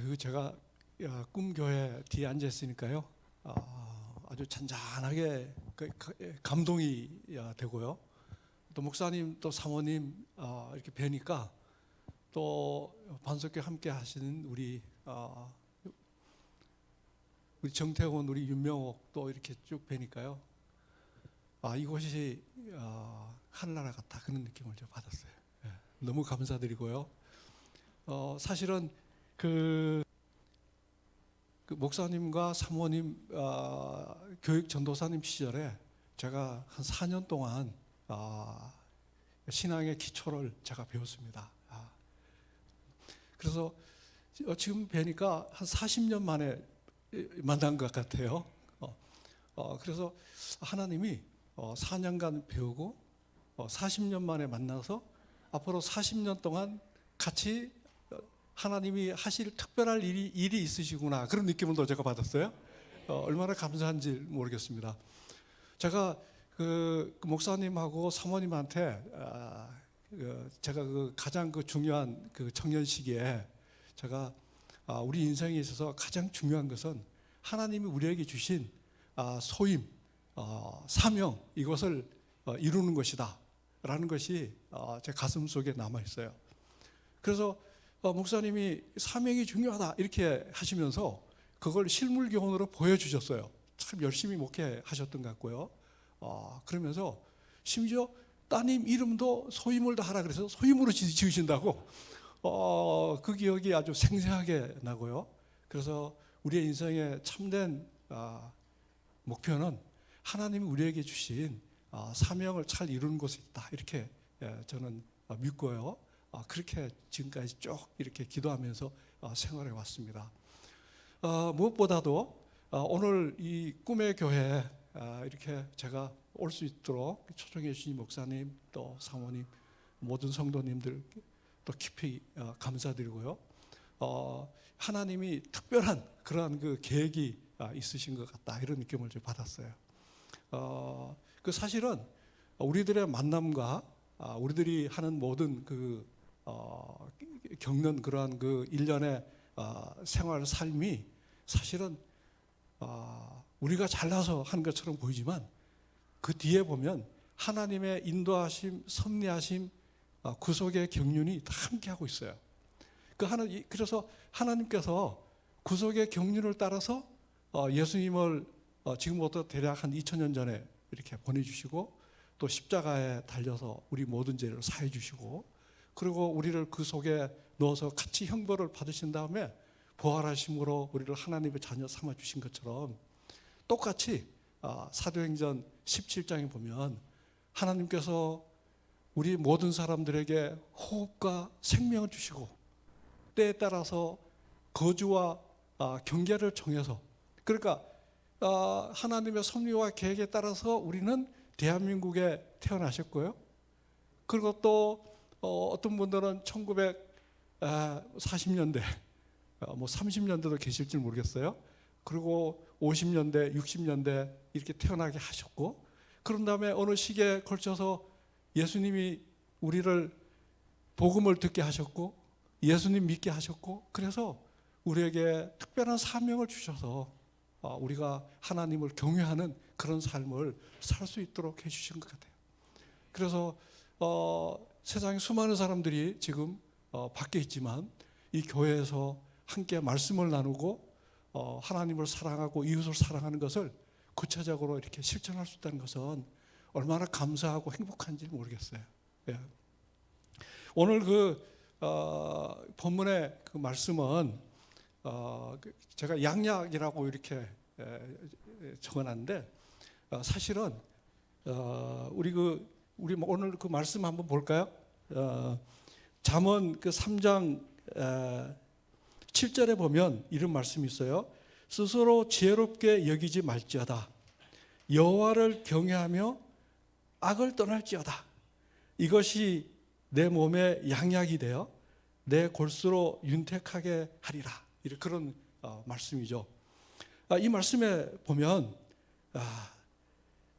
이거 제가 꿈교회 뒤에 앉아 있으니까요. 아주 잔잔하게 감동이 되고요. 또 목사님 또 사모님 이렇게 뵈니까 또 반석교 함께 하시는 우리 정태원, 우리 윤명옥 또 이렇게 쭉 뵈니까요. 이곳이 하늘나라 같다 그런 느낌을 좀 받았어요. 너무 감사드리고요. 사실은 그 목사님과 사모님 교육 전도사님 시절에 제가 한 4년 동안 신앙의 기초를 제가 배웠습니다. 그래서 지금 뵈니까 한 40년 만에 만난 것 같아요. 그래서 하나님이 4년간 배우고 40년 만에 만나서 앞으로 40년 동안 같이 하나님이 하실 특별할 일이 있으시구나 그런 느낌을 또 제가 받았어요. 얼마나 감사한지 모르겠습니다. 제가 그 목사님하고 사모님한테 제가 가장 중요한 청년 시기에 제가 우리 인생에 있어서 가장 중요한 것은 하나님이 우리에게 주신 소임, 사명 이것을 이루는 것이다 라는 것이 제 가슴 속에 남아 있어요. 그래서 목사님이 사명이 중요하다 이렇게 하시면서 그걸 실물 교훈으로 보여주셨어요. 참 열심히 목회하셨던 것 같고요. 그러면서 심지어 따님 이름도 소임을 다하라 그래서 소임으로 지으신다고 그 기억이 아주 생생하게 나고요. 그래서 우리의 인생의 참된 목표는 하나님이 우리에게 주신 사명을 잘 이루는 곳에 있다 이렇게 저는 믿고요. 그렇게 지금까지 쭉 이렇게 기도하면서 생활해 왔습니다. 무엇보다도 오늘 이 꿈의 교회 이렇게 제가 올 수 있도록 초청해 주신 목사님 또 사모님 모든 성도님들 또 깊이 감사드리고요. 하나님이 특별한 그러한 계획이 있으신 것 같다 이런 느낌을 좀 받았어요. 사실은 우리들의 만남과 우리들이 하는 모든 겪는 그러한 일련의 생활 삶이 사실은 우리가 잘나서 하는 것처럼 보이지만 그 뒤에 보면 하나님의 인도하심, 섭리하심, 구속의 경륜이 다 함께하고 있어요. 그래서 하나님께서 구속의 경륜을 따라서 예수님을 지금부터 대략 한 2000년 전에 이렇게 보내주시고 또 십자가에 달려서 우리 모든 죄를 사해 주시고 그리고 우리를 그 속에 넣어서 같이 형벌을 받으신 다음에 부활하심으로 우리를 하나님의 자녀 삼아 주신 것처럼 똑같이 사도행전 17장에 보면 하나님께서 우리 모든 사람들에게 호흡과 생명을 주시고 때에 따라서 거주와 경계를 정해서 그러니까 하나님의 섭리와 계획에 따라서 우리는 대한민국에 태어나셨고요. 그리고 또 어떤 분들은 1940년대, 30년대도 계실지 모르겠어요. 그리고 50년대, 60년대 이렇게 태어나게 하셨고, 그런 다음에 어느 시기에 걸쳐서 예수님이 우리를 복음을 듣게 하셨고, 예수님 믿게 하셨고, 그래서 우리에게 특별한 사명을 주셔서 우리가 하나님을 경외하는 그런 삶을 살 수 있도록 해주신 것 같아요. 그래서 세상에 수많은 사람들이 지금 밖에 있지만 이 교회에서 함께 말씀을 나누고 하나님을 사랑하고 이웃을 사랑하는 것을 구체적으로 이렇게 실천할 수 있다는 것은 얼마나 감사하고 행복한지 모르겠어요. 예. 오늘 본문의 말씀은 제가 양약이라고 이렇게 적어놨는데 사실은 우리 오늘 말씀 한번 볼까요? 잠언 3장 7절에 보면 이런 말씀이 있어요. 스스로 지혜롭게 여기지 말지어다. 여호와를 경외하며 악을 떠날지어다. 이것이 내 몸에 양약이 되어 내 골수로 윤택하게 하리라. 이런 그런 말씀이죠. 이 말씀에 보면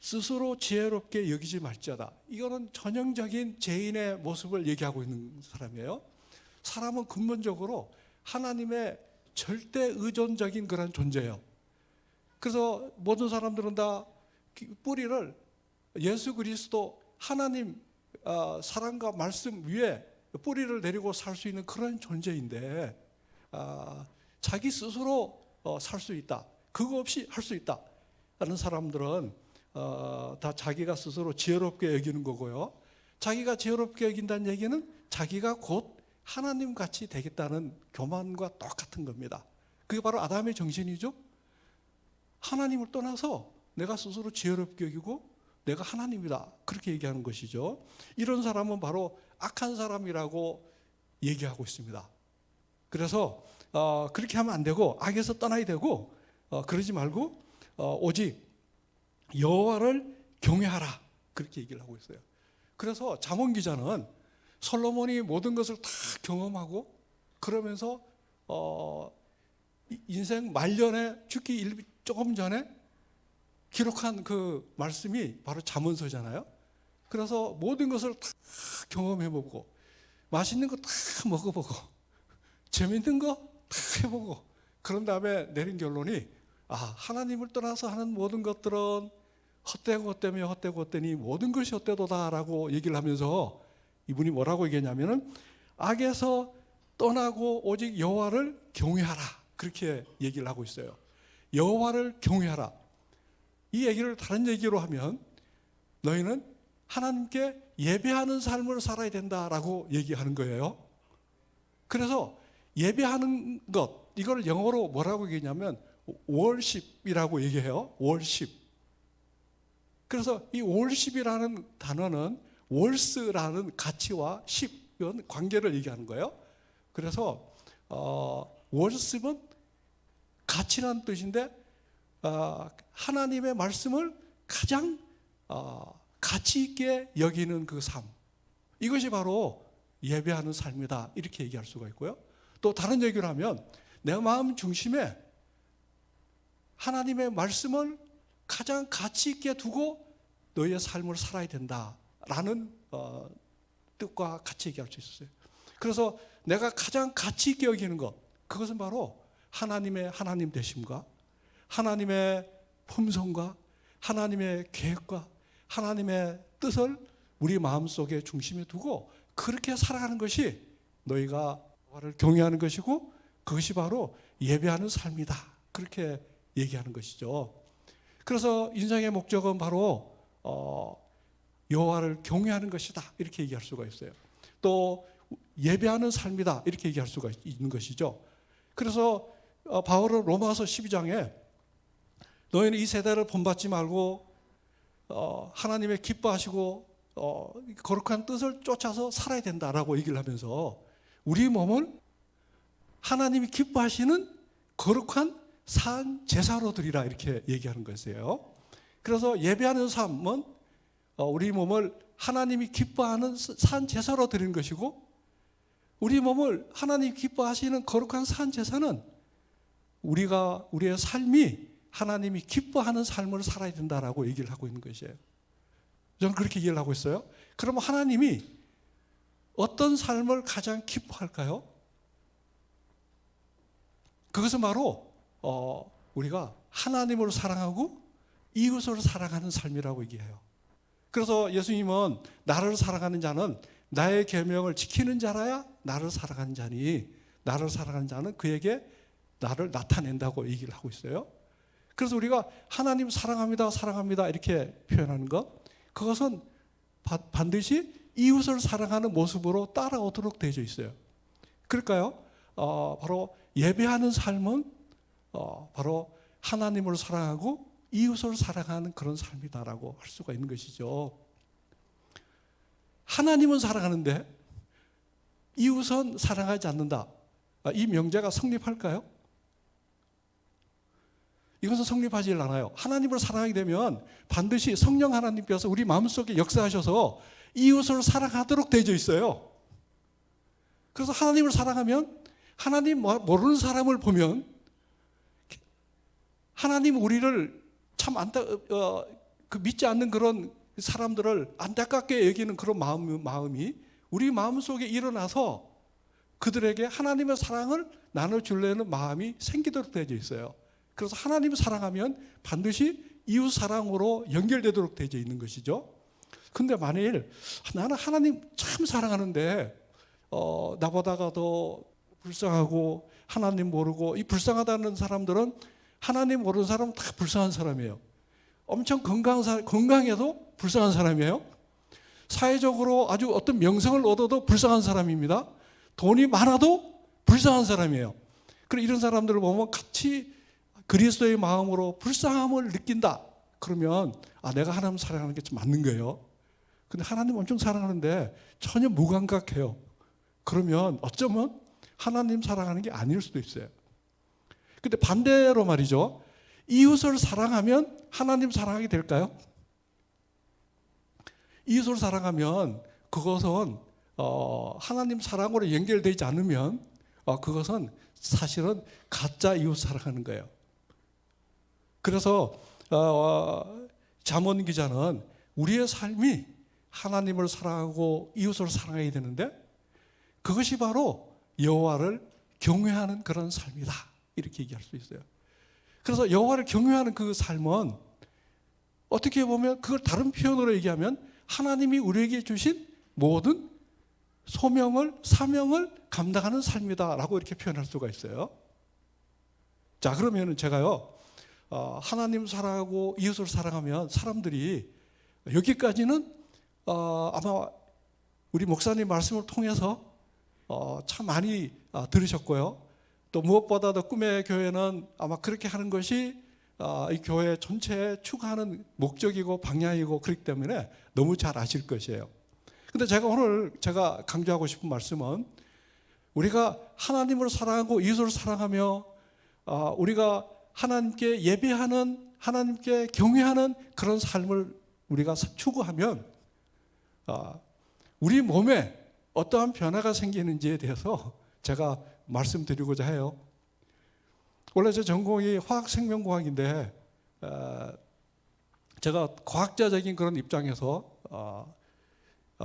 스스로 지혜롭게 여기지 말지어다. 이거는 전형적인 죄인의 모습을 얘기하고 있는 사람이에요. 사람은 근본적으로 하나님의 절대 의존적인 그런 존재예요. 그래서 모든 사람들은 다 뿌리를 예수 그리스도 하나님 사랑과 말씀 위에 뿌리를 내리고 살 수 있는 그런 존재인데 자기 스스로 살 수 있다. 그거 없이 할 수 있다. 라는 사람들은 다 자기가 스스로 지혜롭게 여기는 거고요. 자기가 지혜롭게 여긴다는 얘기는 자기가 곧 하나님 같이 되겠다는 교만과 똑같은 겁니다. 그게 바로 아담의 정신이죠. 하나님을 떠나서 내가 스스로 지혜롭게 여기고 내가 하나님이다. 그렇게 얘기하는 것이죠. 이런 사람은 바로 악한 사람이라고 얘기하고 있습니다. 그래서 그렇게 하면 안 되고 악에서 떠나야 되고 그러지 말고 오직 여호와를 경외하라. 그렇게 얘기를 하고 있어요. 그래서 잠언 기자는 솔로몬이 모든 것을 다 경험하고 그러면서 인생 말년에 죽기 조금 전에 기록한 그 말씀이 바로 잠언서잖아요. 그래서 모든 것을 다 경험해보고 맛있는 거 다 먹어보고 재밌는 거 다 해보고 그런 다음에 내린 결론이 하나님을 떠나서 하는 모든 것들은 헛되고 헛되며 헛되고 헛되니 모든 것이 헛되도다라고 얘기를 하면서 이분이 뭐라고 얘기했냐면은 악에서 떠나고 오직 여호와를 경외하라. 그렇게 얘기를 하고 있어요. 여호와를 경외하라. 이 얘기를 다른 얘기로 하면 너희는 하나님께 예배하는 삶을 살아야 된다라고 얘기하는 거예요. 그래서 예배하는 것, 이걸 영어로 뭐라고 얘기하냐면 worship이라고 얘기해요. worship. 그래서 이 worship이라는 단어는 worth라는 가치와 ship은 관계를 얘기하는 거예요. 그래서 worship은 가치라는 뜻인데 하나님의 말씀을 가장 가치 있게 여기는 그 삶, 이것이 바로 예배하는 삶이다. 이렇게 얘기할 수가 있고요. 또 다른 얘기를 하면 내 마음 중심에 하나님의 말씀을 가장 가치 있게 두고 너희의 삶을 살아야 된다라는 뜻과 같이 얘기할 수 있었어요. 그래서 내가 가장 가치 있게 여기는 것, 그것은 바로 하나님의 하나님 되심과 하나님의 품성과 하나님의 계획과 하나님의 뜻을 우리 마음속에 중심에 두고 그렇게 살아가는 것이 너희가 여호와를 경외하는 것이고 그것이 바로 예배하는 삶이다. 그렇게 얘기하는 것이죠. 그래서 인생의 목적은 바로 여호와를 경외하는 것이다. 이렇게 얘기할 수가 있어요. 또 예배하는 삶이다. 이렇게 얘기할 수가 있는 것이죠. 그래서 바울은 로마서 12장에 너희는 이 세대를 본받지 말고 하나님의 기뻐하시고 거룩한 뜻을 쫓아서 살아야 된다라고 얘기를 하면서 우리 몸을 하나님이 기뻐하시는 거룩한 산 제사로 드리라 이렇게 얘기하는 것이에요. 그래서 예배하는 삶은 우리 몸을 하나님이 기뻐하는 산 제사로 드리는 것이고 우리 몸을 하나님이 기뻐하시는 거룩한 산 제사는 우리의 삶이 하나님이 기뻐하는 삶을 살아야 된다라고 얘기를 하고 있는 것이에요. 저는 그렇게 얘기를 하고 있어요. 그러면 하나님이 어떤 삶을 가장 기뻐할까요? 그것은 바로 우리가 하나님을 사랑하고 이웃을 사랑하는 삶이라고 얘기해요. 그래서 예수님은 나를 사랑하는 자는 나의 계명을 지키는 자라야 나를 사랑하는 자니 나를 사랑하는 자는 그에게 나를 나타낸다고 얘기를 하고 있어요. 그래서 우리가 하나님 사랑합니다, 사랑합니다 이렇게 표현하는 것, 그것은 반드시 이웃을 사랑하는 모습으로 따라오도록 되어 있어요. 그럴까요? 바로 예배하는 삶은 바로 하나님을 사랑하고 이웃을 사랑하는 그런 삶이다라고 할 수가 있는 것이죠. 하나님은 사랑하는데 이웃은 사랑하지 않는다. 이 명제가 성립할까요? 이것은 성립하지 않아요. 하나님을 사랑하게 되면 반드시 성령 하나님께서 우리 마음속에 역사하셔서 이웃을 사랑하도록 되어 있어요. 그래서 하나님을 사랑하면 하나님 모르는 사람을 보면 하나님 우리를 참 믿지 않는 그런 사람들을 안타깝게 여기는 그런 마음이 우리 마음속에 일어나서 그들에게 하나님의 사랑을 나눠주려는 마음이 생기도록 되어져 있어요. 그래서 하나님을 사랑하면 반드시 이웃 사랑으로 연결되도록 되어져 있는 것이죠. 근데 만일 나는 하나님 참 사랑하는데 나보다가 더 불쌍하고 하나님 모르고, 이 불쌍하다는 사람들은 하나님 모르는 사람은 다 불쌍한 사람이에요. 엄청 건강해도 불쌍한 사람이에요. 사회적으로 아주 어떤 명성을 얻어도 불쌍한 사람입니다. 돈이 많아도 불쌍한 사람이에요. 그리고 이런 사람들을 보면 같이 그리스도의 마음으로 불쌍함을 느낀다. 그러면 내가 하나님 사랑하는 게 좀 맞는 거예요. 근데 하나님 엄청 사랑하는데 전혀 무감각해요. 그러면 어쩌면 하나님 사랑하는 게 아닐 수도 있어요. 근데 반대로 말이죠. 이웃을 사랑하면 하나님 사랑하게 될까요? 이웃을 사랑하면 그것은 하나님 사랑으로 연결되지 않으면 그것은 사실은 가짜 이웃 사랑하는 거예요. 그래서 잠언 기자는 우리의 삶이 하나님을 사랑하고 이웃을 사랑해야 되는데 그것이 바로 여호와를 경외하는 그런 삶이다, 이렇게 얘기할 수 있어요. 그래서 여호와를 경외하는 그 삶은 어떻게 보면 그걸 다른 표현으로 얘기하면 하나님이 우리에게 주신 모든 사명을 감당하는 삶이다라고 이렇게 표현할 수가 있어요. 자, 그러면 제가요, 하나님 사랑하고 이웃을 사랑하면 사람들이 여기까지는 아마 우리 목사님 말씀을 통해서 참 많이 들으셨고요. 또 무엇보다도 꿈의 교회는 아마 그렇게 하는 것이 이 교회 전체에 추구하는 목적이고 방향이고 그렇기 때문에 너무 잘 아실 것이에요. 근데 제가 오늘 강조하고 싶은 말씀은 우리가 하나님을 사랑하고 이웃을 사랑하며 우리가 하나님께 예배하는, 하나님께 경외하는 그런 삶을 우리가 추구하면 우리 몸에 어떠한 변화가 생기는지에 대해서 제가 말씀드리고자 해요. 원래 제 전공이 화학생명공학인데 제가 과학자적인 그런 입장에서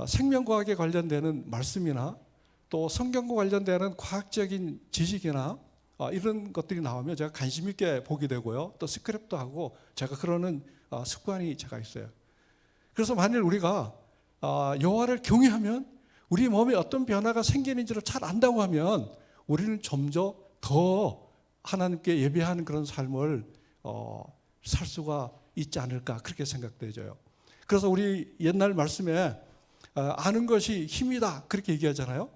생명과학에 관련되는 말씀이나 또 성경과 관련되는 과학적인 지식이나 이런 것들이 나오면 제가 관심 있게 보게 되고요. 또 스크랩도 하고 제가 그러는 습관이 제가 있어요. 그래서 만일 우리가 여호와를 경외하면 우리 몸에 어떤 변화가 생기는지를 잘 안다고 하면 우리는 점점 더 하나님께 예배하는 그런 삶을 살 수가 있지 않을까, 그렇게 생각되어요. 그래서 우리 옛날 말씀에 아는 것이 힘이다, 그렇게 얘기하잖아요.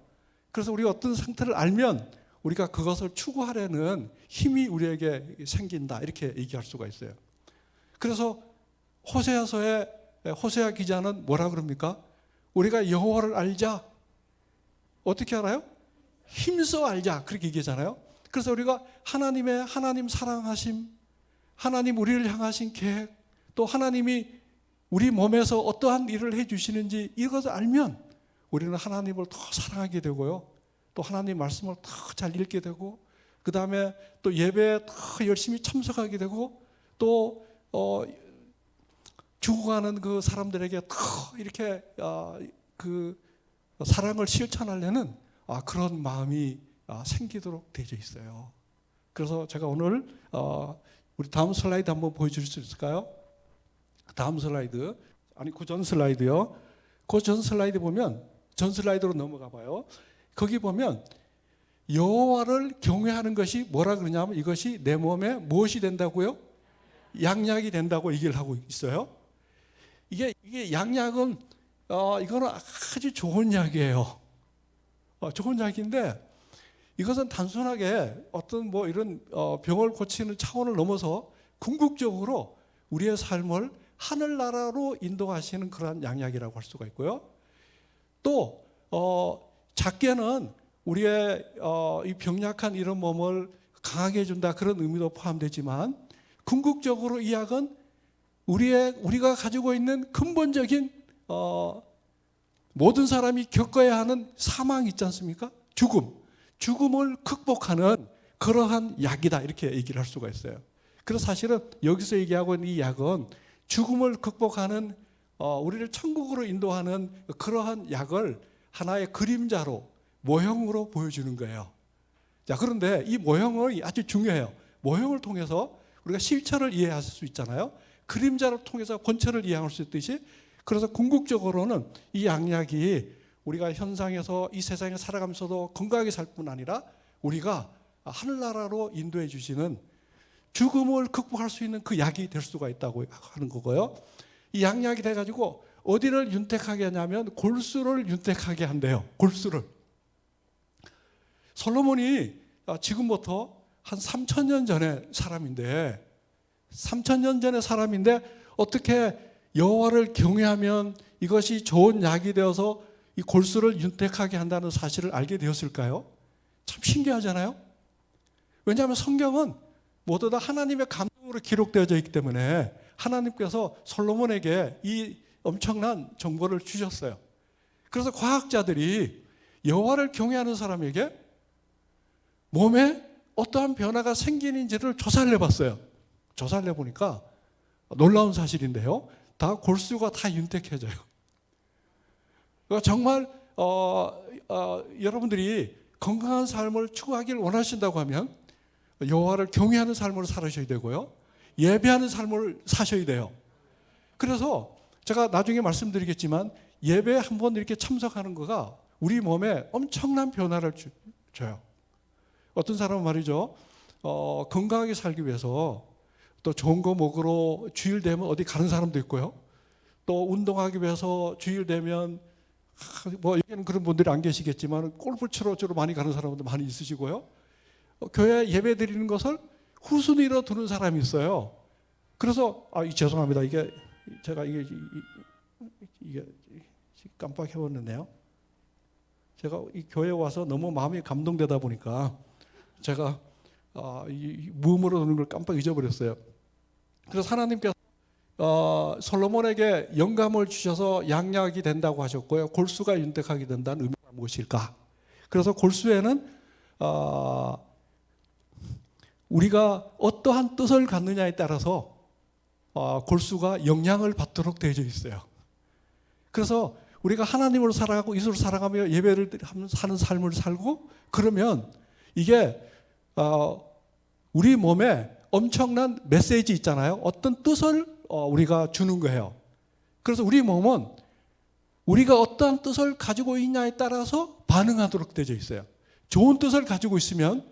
그래서 우리가 어떤 상태를 알면 우리가 그것을 추구하려는 힘이 우리에게 생긴다, 이렇게 얘기할 수가 있어요. 그래서 호세아서에 호세아 기자는 뭐라 그럽니까? 우리가 여호와를 알자. 어떻게 알아요? 힘써 알자, 그렇게 얘기하잖아요. 그래서 우리가 하나님 사랑하심, 하나님 우리를 향하신 계획, 또 하나님이 우리 몸에서 어떠한 일을 해주시는지 이것을 알면 우리는 하나님을 더 사랑하게 되고요. 또 하나님 말씀을 더 잘 읽게 되고, 그 다음에 또 예배에 더 열심히 참석하게 되고, 또 죽어가는 그 사람들에게 더 이렇게 그 사랑을 실천하려는 그런 마음이 생기도록 되어 있어요. 그래서 제가 오늘 우리 다음 슬라이드 한번 보여줄 수 있을까요? 다음 슬라이드, 아니 그 전 슬라이드요. 그 전 슬라이드 보면, 전 슬라이드로 넘어가 봐요. 거기 보면 여호와를 경외하는 것이 뭐라 그러냐면 이것이 내 몸에 무엇이 된다고요? 양약이 된다고 얘기를 하고 있어요. 이게 양약은 이거는 아주 좋은 약이에요. 좋은 약인데 이것은 단순하게 어떤 뭐 이런 병을 고치는 차원을 넘어서 궁극적으로 우리의 삶을 하늘나라로 인도하시는 그러한 양약이라고 할 수가 있고요. 또 작게는 우리의 이 병약한 이런 몸을 강하게 해준다, 그런 의미도 포함되지만 궁극적으로 이 약은 우리가 가지고 있는 근본적인 모든 사람이 겪어야 하는 사망이 있지 않습니까? 죽음을 극복하는 그러한 약이다, 이렇게 얘기를 할 수가 있어요. 그래서 사실은 여기서 얘기하고 있는 이 약은 죽음을 극복하는 우리를 천국으로 인도하는 그러한 약을 하나의 그림자로, 모형으로 보여주는 거예요. 자, 그런데 이 모형이 아주 중요해요. 모형을 통해서 우리가 실체를 이해할 수 있잖아요. 그림자를 통해서 본체를 이해할 수 있듯이, 그래서 궁극적으로는 이 양약이 우리가 현상에서 이 세상에 살아가면서도 건강하게 살 뿐 아니라 우리가 하늘나라로 인도해 주시는 죽음을 극복할 수 있는 그 약이 될 수가 있다고 하는 거고요. 이 양약이 돼가지고 어디를 윤택하게 하냐면 골수를 윤택하게 한대요. 골수를. 솔로몬이 지금부터 한 3,000년 전의 사람인데, 3,000년 전의 사람인데 어떻게 여호와를 경외하면 이것이 좋은 약이 되어서 이 골수를 윤택하게 한다는 사실을 알게 되었을까요? 참 신기하잖아요. 왜냐하면 성경은 모두 다 하나님의 감동으로 기록되어져 있기 때문에 하나님께서 솔로몬에게 이 엄청난 정보를 주셨어요. 그래서 과학자들이 여호와를 경외하는 사람에게 몸에 어떠한 변화가 생기는지를 조사를 해봤어요. 조사를 해보니까 놀라운 사실인데요. 다 골수가 다 윤택해져요. 그러니까 정말 여러분들이 건강한 삶을 추구하기를 원하신다고 하면 여호와를 경외하는 삶을 살으셔야 되고요. 예배하는 삶을 사셔야 돼요. 그래서 제가 나중에 말씀드리겠지만 예배에 한번 이렇게 참석하는 거가 우리 몸에 엄청난 변화를 줘요. 어떤 사람은 말이죠. 건강하게 살기 위해서 또 좋은 거 먹으러 주일 되면 어디 가는 사람도 있고요. 또 운동하기 위해서 주일 되면 뭐 여기는 그런 분들이 안 계시겠지만 골프 치러 주로 많이 가는 사람도 많이 있으시고요. 교회 예배 드리는 것을 후순위로 두는 사람이 있어요. 그래서 죄송합니다. 이게 제가 이게 깜빡해버렸네요. 제가 이 교회에 와서 너무 마음이 감동되다 보니까 제가 이 무음으로 두는 걸 깜빡 잊어버렸어요. 그래서 하나님께서 솔로몬에게 영감을 주셔서 양약이 된다고 하셨고요. 골수가 윤택하게 된다는 의미가 무엇일까? 그래서 골수에는 우리가 어떠한 뜻을 갖느냐에 따라서 골수가 영향을 받도록 되어져 있어요. 그래서 우리가 하나님으로 살아가고 이수로 살아가며 예배를 하는 삶을 살고 그러면 이게 우리 몸에 엄청난 메시지 있잖아요. 어떤 뜻을 우리가 주는 거예요. 그래서 우리 몸은 우리가 어떠한 뜻을 가지고 있냐에 따라서 반응하도록 되어져 있어요. 좋은 뜻을 가지고 있으면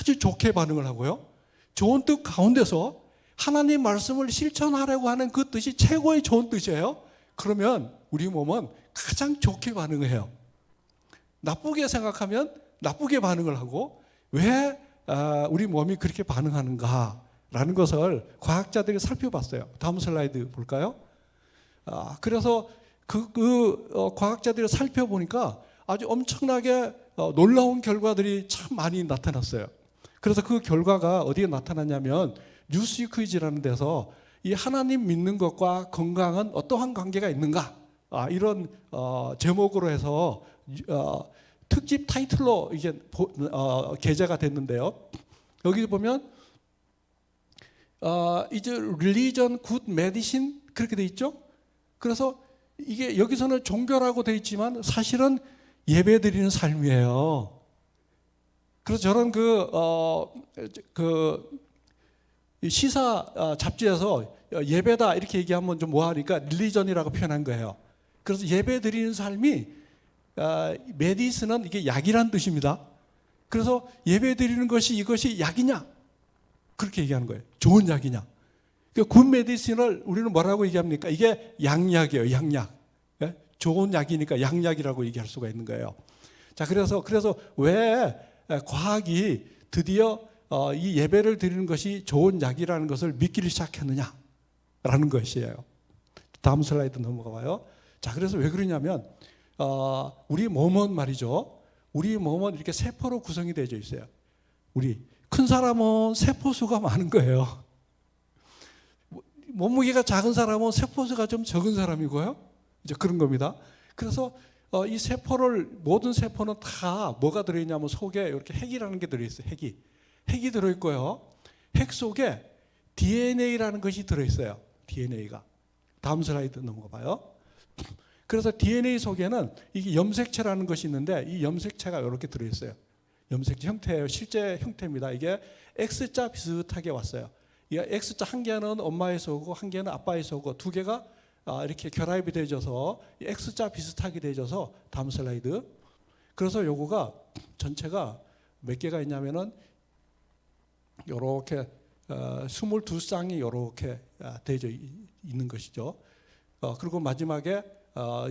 아주 좋게 반응을 하고요. 좋은 뜻 가운데서 하나님 말씀을 실천하려고 하는 그 뜻이 최고의 좋은 뜻이에요. 그러면 우리 몸은 가장 좋게 반응을 해요. 나쁘게 생각하면 나쁘게 반응을 하고 왜 우리 몸이 그렇게 반응하는가라는 것을 과학자들이 살펴봤어요. 다음 슬라이드 볼까요? 그래서 과학자들이 살펴보니까 아주 엄청나게 놀라운 결과들이 참 많이 나타났어요. 그래서 그 결과가 어디에 나타났냐면 뉴스 퀴즈라는 데서 이 하나님 믿는 것과 건강은 어떠한 관계가 있는가? 이런 제목으로 해서 특집 타이틀로 이게 게재가 됐는데요. 여기 보면 이제 religion, good medicine 그렇게 돼 있죠. 그래서 이게 여기서는 종교라고 돼 있지만 사실은 예배드리는 삶이에요. 그래서 저는 시사 잡지에서 예배다 이렇게 얘기하면 좀 뭐하니까 릴리전이라고 표현한 거예요. 그래서 예배드리는 삶이 메디슨은 이게 약이란 뜻입니다. 그래서 예배드리는 것이 이것이 약이냐? 그렇게 얘기하는 거예요. 좋은 약이냐? 그러니까 굿 메디슨을 우리는 뭐라고 얘기합니까? 이게 양약이에요. 양약. 예? 좋은 약이니까 양약이라고 얘기할 수가 있는 거예요. 자, 그래서 왜 과학이 드디어 이 예배를 드리는 것이 좋은 약이라는 것을 믿기를 시작했느냐라는 것이에요. 다음 슬라이드 넘어가 봐요. 자, 그래서 왜 그러냐면 우리 몸은 말이죠. 우리 몸은 이렇게 세포로 구성이 되어 있어요. 우리 큰 사람은 세포수가 많은 거예요. 몸무게가 작은 사람은 세포수가 좀 적은 사람이고요. 이제 그런 겁니다. 그래서 이 모든 세포는 다 뭐가 들어있냐면 속에 이렇게 핵이라는 게 들어있어요. 핵이 들어있고요. 핵 속에 DNA라는 것이 들어있어요. DNA가. 다음 슬라이드 넘어가 봐요. 그래서 DNA 속에는 이게 염색체라는 것이 있는데 이 염색체가 이렇게 들어있어요. 염색체 형태예요. 실제 형태입니다. 이게 X자 비슷하게 왔어요. 이 X자 한 개는 엄마에서 오고 한 개는 아빠에서 오고 두 개가 이렇게 결합이 되어져서 X자 비슷하게 되어져서 다음 슬라이드. 그래서 요거가 전체가 몇 개가 있냐면은 요렇게 22쌍이 요렇게 되어져 있는 것이죠. 그리고 마지막에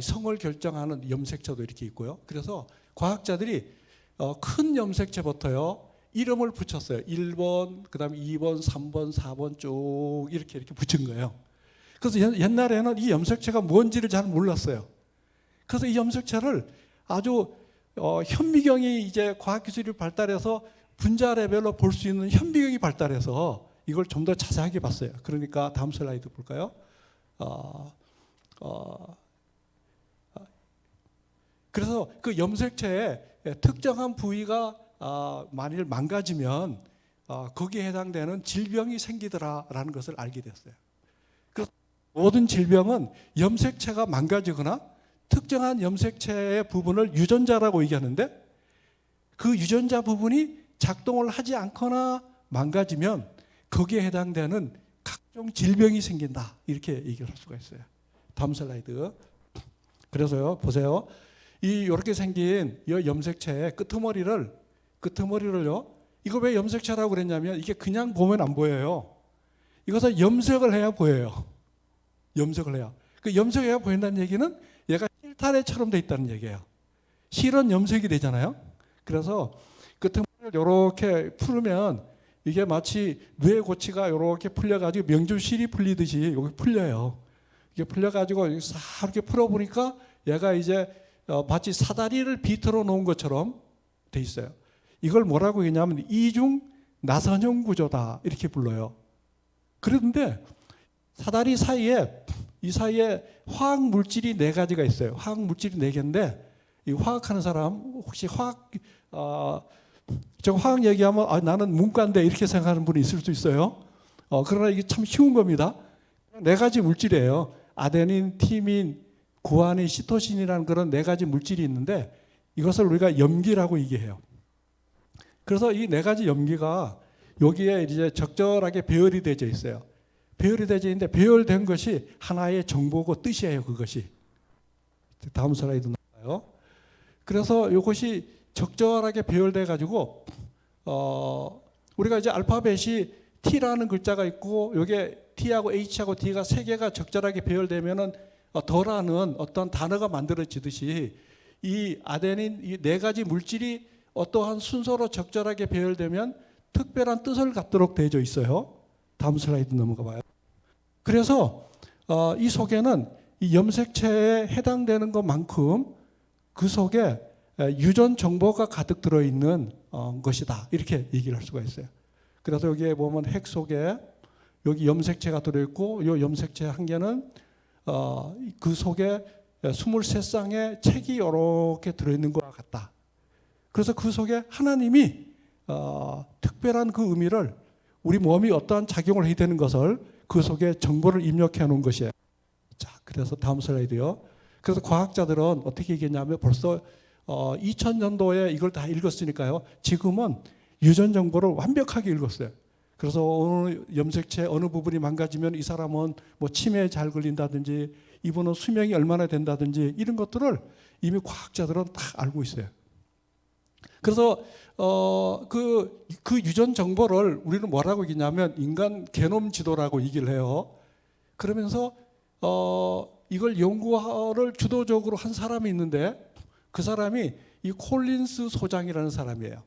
성을 결정하는 염색체도 이렇게 있고요. 그래서 과학자들이 큰 염색체부터요 이름을 붙였어요. 1번, 그다음에 2번, 3번, 4번 쭉 이렇게 붙인 거예요. 그래서 옛날에는 이 염색체가 뭔지를 잘 몰랐어요. 그래서 이 염색체를 아주 현미경이 이제 과학기술이 발달해서 분자 레벨로 볼 수 있는 현미경이 발달해서 이걸 좀 더 자세하게 봤어요. 그러니까 다음 슬라이드 볼까요? 그래서 그 염색체의 특정한 부위가 만일 망가지면 거기에 해당되는 질병이 생기더라라는 것을 알게 됐어요. 그래서 모든 질병은 염색체가 망가지거나 특정한 염색체의 부분을 유전자라고 얘기하는데 그 유전자 부분이 작동을 하지 않거나 망가지면 거기에 해당되는 각종 질병이 생긴다 이렇게 얘기를 할 수가 있어요. 다음 슬라이드. 그래서요 보세요. 이렇게 생긴 이 염색체의 끄트머리를요 이거 왜 염색체라고 그랬냐면 이게 그냥 보면 안 보여요. 이것을 염색을 해야 보여요. 염색을 해야. 그 염색해야 보인다는 얘기는 얘가 실타래처럼 돼 있다는 얘기예요. 실은 염색이 되잖아요. 그래서 끄트머리를 이렇게 풀으면 이게 마치 뇌고치가 이렇게 풀려가지고 명주실이 풀리듯이 여기 풀려요. 이게 풀려가지고 싹 이렇게 풀어보니까 얘가 이제 마치 사다리를 비틀어 놓은 것처럼 돼 있어요. 이걸 뭐라고 했냐면 이중 나선형 구조다 이렇게 불러요. 그런데 사다리 사이에 이 사이에 화학 물질이 4가지가 있어요. 화학 물질이 4개인데 이 화학하는 사람 혹시 저 화학 얘기하면 나는 문과인데 이렇게 생각하는 분이 있을 수 있어요. 그러나 이게 참 쉬운 겁니다. 4가지 물질이에요. 아데닌, 티민, 구아닌, 시토신이라는 그런 4가지 물질이 있는데 이것을 우리가 염기라고 얘기해요. 그래서 이 4가지 염기가 여기에 이제 적절하게 배열이 되어 있어요. 배열이 되어 있는데 배열된 것이 하나의 정보고 뜻이에요. 그것이. 다음 슬라이드 나와요. 그래서 이것이 적절하게 배열돼 가지고 우리가 이제 알파벳이 T라는 글자가 있고 여기에 T하고 H하고 D가 3개가 적절하게 배열되면은 더라는 어떤 단어가 만들어지듯이 이 아데닌 이 4가지 물질이 어떠한 순서로 적절하게 배열되면 특별한 뜻을 갖도록 되어 있어요. 다음 슬라이드 넘어가 봐요. 그래서 이 속에는 이 염색체에 해당되는 것만큼 그 속에 유전 정보가 가득 들어있는 것이다 이렇게 얘기를 할 수가 있어요. 그래서 여기에 보면 핵 속에 여기 염색체가 들어있고 이 염색체 한 개는 그 속에 23쌍의 책이 이렇게 들어있는 것 같다. 그래서 그 속에 하나님이 특별한 그 의미를 우리 몸이 어떠한 작용을 해야 되는 것을 그 속에 정보를 입력해 놓은 것이에요. 자, 그래서 다음 슬라이드요. 그래서 과학자들은 어떻게 얘기했냐면 벌써 2000년도에 이걸 다 읽었으니까요. 지금은 유전 정보를 완벽하게 읽었어요. 그래서 어느 염색체 어느 부분이 망가지면 이 사람은 뭐 치매에 잘 걸린다든지 이분은 수명이 얼마나 된다든지 이런 것들을 이미 과학자들은 다 알고 있어요. 그래서 그 유전 정보를 우리는 뭐라고 얘기냐면 인간 게놈 지도라고 얘기를 해요. 그러면서 이걸 연구를 주도적으로 한 사람이 있는데 그 사람이 이 콜린스 소장이라는 사람이에요.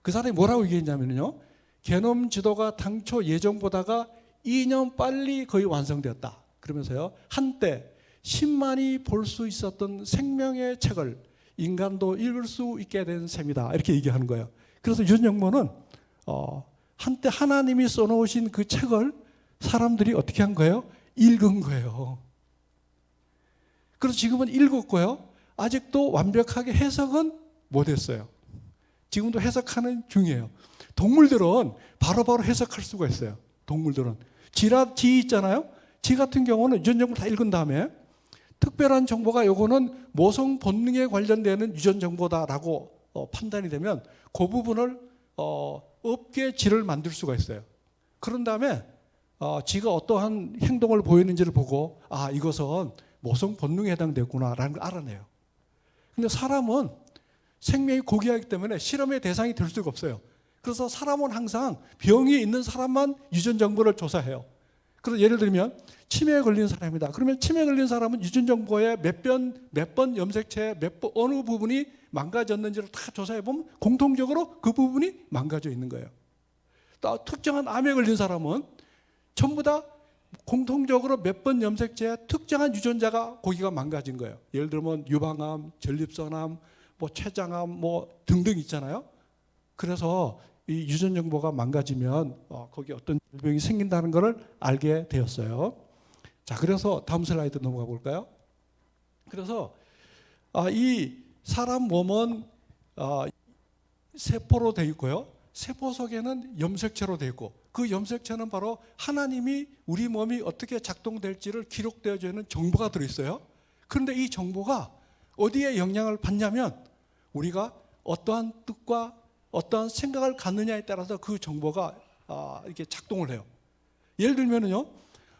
그 사람이 뭐라고 얘기했냐면요. 게놈 지도가 당초 예정보다가 2년 빨리 거의 완성되었다. 그러면서요. 한때 10만이 볼 수 있었던 생명의 책을 인간도 읽을 수 있게 된 셈이다. 이렇게 얘기하는 거예요. 그래서 윤영모는 한때 하나님이 써놓으신 그 책을 사람들이 어떻게 한 거예요? 읽은 거예요. 그래서 지금은 읽었고요. 아직도 완벽하게 해석은 못했어요. 지금도 해석하는 중이에요. 동물들은 바로바로 해석할 수가 있어요. 동물들은. 쥐 있잖아요. 쥐 같은 경우는 유전 정보를 다 읽은 다음에 특별한 정보가 요거는 모성 본능에 관련되는 유전 정보다라고 판단이 되면 그 부분을 업계 질을 만들 수가 있어요. 그런 다음에 지가 어떠한 행동을 보이는지를 보고 이것은 모성 본능에 해당되구나라는 걸 알아내요. 근데 사람은 생명이 고귀하기 때문에 실험의 대상이 될 수가 없어요. 그래서 사람은 항상 병이 있는 사람만 유전 정보를 조사해요. 그래서 예를 들면 치매에 걸린 사람이다. 그러면 치매에 걸린 사람은 유전 정보에 몇 번 염색체에 어느 부분이 망가졌는지를 다 조사해 보면 공통적으로 그 부분이 망가져 있는 거예요. 또 특정한 암에 걸린 사람은 전부 다 공통적으로 몇 번 염색체에 특정한 유전자가 거기가 망가진 거예요. 예를 들면 유방암, 전립선암, 췌장암 등등 있잖아요. 그래서 이 유전 정보가 망가지면 거기 어떤 질병이 생긴다는 것을 알게 되었어요. 자, 그래서 다음 슬라이드 넘어가 볼까요? 그래서 이 사람 몸은 세포로 되어 있고요. 세포 속에는 염색체로 되어 있고 그 염색체는 바로 하나님이 우리 몸이 어떻게 작동될지를 기록되어 있는 정보가 들어있어요. 그런데 이 정보가 어디에 영향을 받냐면 우리가 어떠한 뜻과 어떠한 생각을 갖느냐에 따라서 그 정보가 이렇게 작동을 해요. 예를 들면요,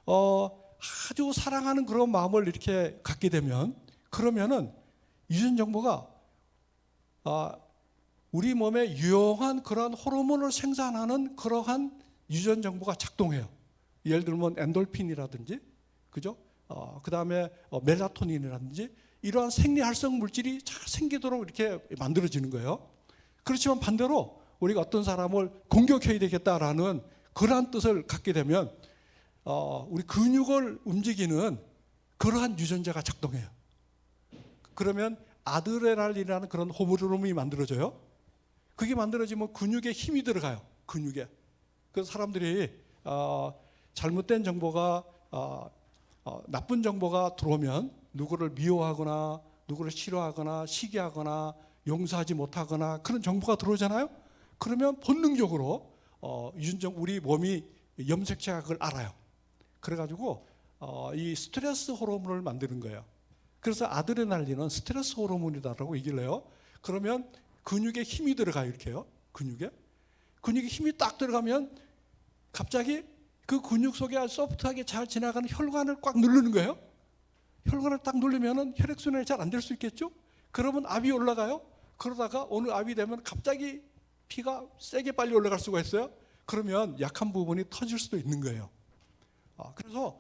아주 사랑하는 그런 마음을 이렇게 갖게 되면 그러면은 유전 정보가 우리 몸에 유용한 그러한 호르몬을 생산하는 그러한 유전 정보가 작동해요. 예를 들면 엔돌핀이라든지, 그죠? 그 다음에 멜라토닌이라든지 이러한 생리 활성 물질이 잘 생기도록 이렇게 만들어지는 거예요. 그렇지만 반대로 우리가 어떤 사람을 공격해야 되겠다라는 그러한 뜻을 갖게 되면 우리 근육을 움직이는 그러한 유전자가 작동해요. 그러면 아드레날린이라는 그런 호르몬이 만들어져요. 그게 만들어지면 근육에 힘이 들어가요. 근육에. 그래서 사람들이 잘못된 정보가 나쁜 정보가 들어오면 누구를 미워하거나 누구를 싫어하거나 시기하거나 용서하지 못하거나 그런 정보가 들어오잖아요. 그러면 본능적으로 우리 몸이 염색체가 그걸 알아요. 그래가지고 이 스트레스 호르몬을 만드는 거예요. 그래서 아드레날린은 스트레스 호르몬이다라고 얘기를 해요. 그러면 근육에 힘이 들어가요. 이렇게요. 근육에 힘이 딱 들어가면 갑자기 그 근육 속에 소프트하게 잘 지나가는 혈관을 꽉 누르는 거예요. 혈관을 딱 누르면 혈액순환이 잘 안 될 수 있겠죠. 그러면 압이 올라가요. 그러다가 어느 압이 되면 갑자기 피가 세게 빨리 올라갈 수가 있어요. 그러면 약한 부분이 터질 수도 있는 거예요. 그래서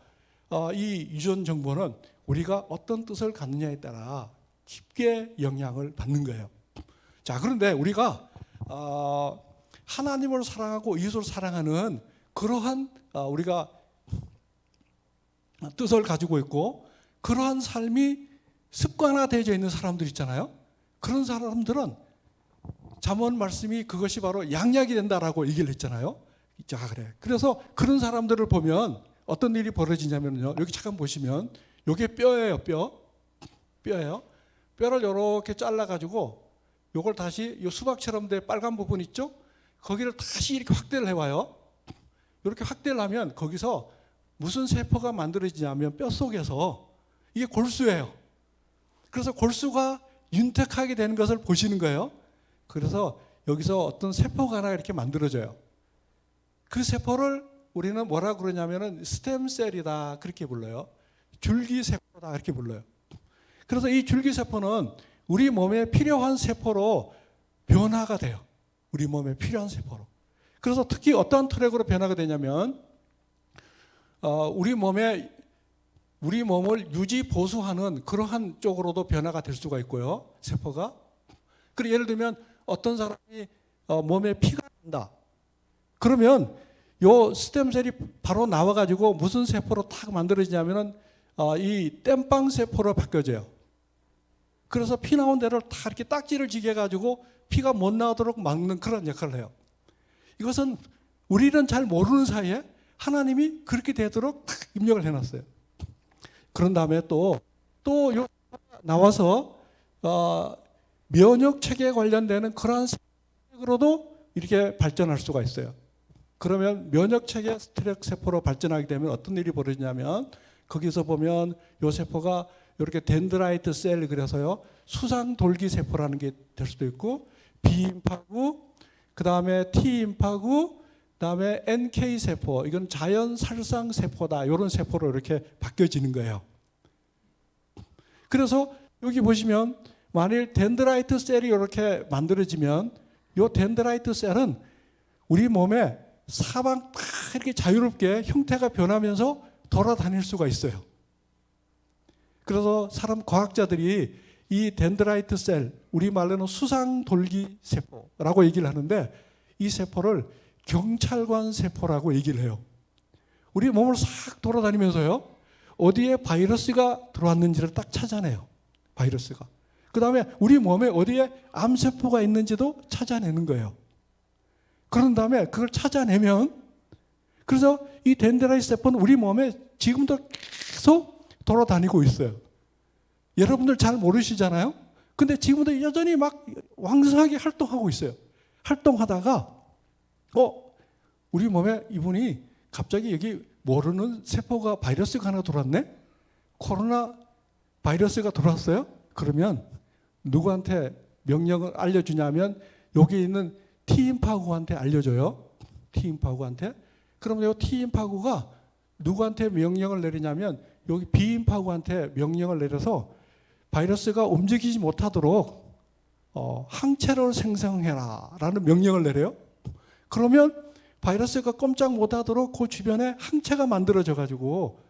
이 유전 정보는 우리가 어떤 뜻을 갖느냐에 따라 깊게 영향을 받는 거예요. 자, 그런데 우리가 하나님을 사랑하고 이웃을 사랑하는 그러한 우리가 뜻을 가지고 있고 그러한 삶이 습관화되어 있는 사람들 있잖아요. 그런 사람들은 잠언 말씀이 그것이 바로 양약이 된다라고 얘기를 했잖아요. 자, 그래. 그래서 그런 사람들을 보면 어떤 일이 벌어지냐면요. 여기 잠깐 보시면 이게 뼈예요. 뼈예요. 뼈를 이렇게 잘라가지고 요걸 다시 요 수박처럼 된 빨간 부분 있죠? 거기를 다시 이렇게 확대를 해와요. 이렇게 확대를 하면 거기서 무슨 세포가 만들어지냐면 뼈 속에서 이게 골수예요. 그래서 골수가 윤택하게 되는 것을 보시는 거예요. 그래서 여기서 어떤 세포가 하나 이렇게 만들어져요. 그 세포를 우리는 뭐라 그러냐면은 스템셀이다 그렇게 불러요. 줄기세포다 이렇게 불러요. 그래서 이 줄기세포는 우리 몸에 필요한 세포로 변화가 돼요. 우리 몸에 필요한 세포로. 그래서 특히 어떤 트랙으로 변화가 되냐면 우리 몸을 유지 보수하는 그러한 쪽으로도 변화가 될 수가 있고요. 세포가. 그리고 예를 들면 어떤 사람이 몸에 피가 난다. 그러면 요 스템셀이 바로 나와가지고 무슨 세포로 탁 만들어지냐면은 이 땜빵 세포로 바뀌어져요. 그래서 피 나온 데를 다 이렇게 딱지를 지게 가지고 피가 못 나오도록 막는 그런 역할을 해요. 이것은 우리는 잘 모르는 사이에 하나님이 그렇게 되도록 탁 입력을 해놨어요. 그런 다음에 또 나와서 면역 체계에 관련되는 그러한 세포로도 이렇게 발전할 수가 있어요. 그러면 면역 체계 스트렉 세포로 발전하게 되면 어떤 일이 벌어지냐면 거기서 보면 이 세포가 이렇게 덴드라이트 셀 그래서요 수상 돌기 세포라는 게 될 수도 있고 B임파구, 그 다음에 T임파구, 그 다음에 NK세포, 이건 자연살상세포다. 이런 세포로 이렇게 바뀌어지는 거예요. 그래서 여기 보시면 만일 덴드라이트 셀이 이렇게 만들어지면 이 덴드라이트 셀은 우리 몸에 사방 다 이렇게 자유롭게 형태가 변하면서 돌아다닐 수가 있어요. 그래서 사람 과학자들이 이 덴드라이트 셀, 우리말로는 수상돌기 세포라고 얘기를 하는데 이 세포를 경찰관 세포라고 얘기를 해요. 우리 몸을 싹 돌아다니면서요, 어디에 바이러스가 들어왔는지를 딱 찾아내요. 바이러스가. 그 다음에 우리 몸에 어디에 암세포가 있는지도 찾아내는 거예요. 그런 다음에 그걸 찾아내면, 그래서 이 덴드라이트 세포는 우리 몸에 지금도 계속 돌아다니고 있어요. 여러분들 잘 모르시잖아요. 근데 지금도 여전히 막 왕성하게 활동하고 있어요. 활동하다가 우리 몸에 이분이 갑자기 여기 모르는 세포가, 바이러스가 하나 들어왔네? 코로나 바이러스가 들어왔어요? 그러면 누구한테 명령을 알려주냐면 여기 있는 T임파구한테 알려줘요. T임파구한테. 그러면 이 T임파구가 누구한테 명령을 내리냐면 여기 B임파구한테 명령을 내려서 바이러스가 움직이지 못하도록 항체를 생성해라 라는 명령을 내려요. 그러면 바이러스가 꼼짝 못하도록 그 주변에 항체가 만들어져 가지고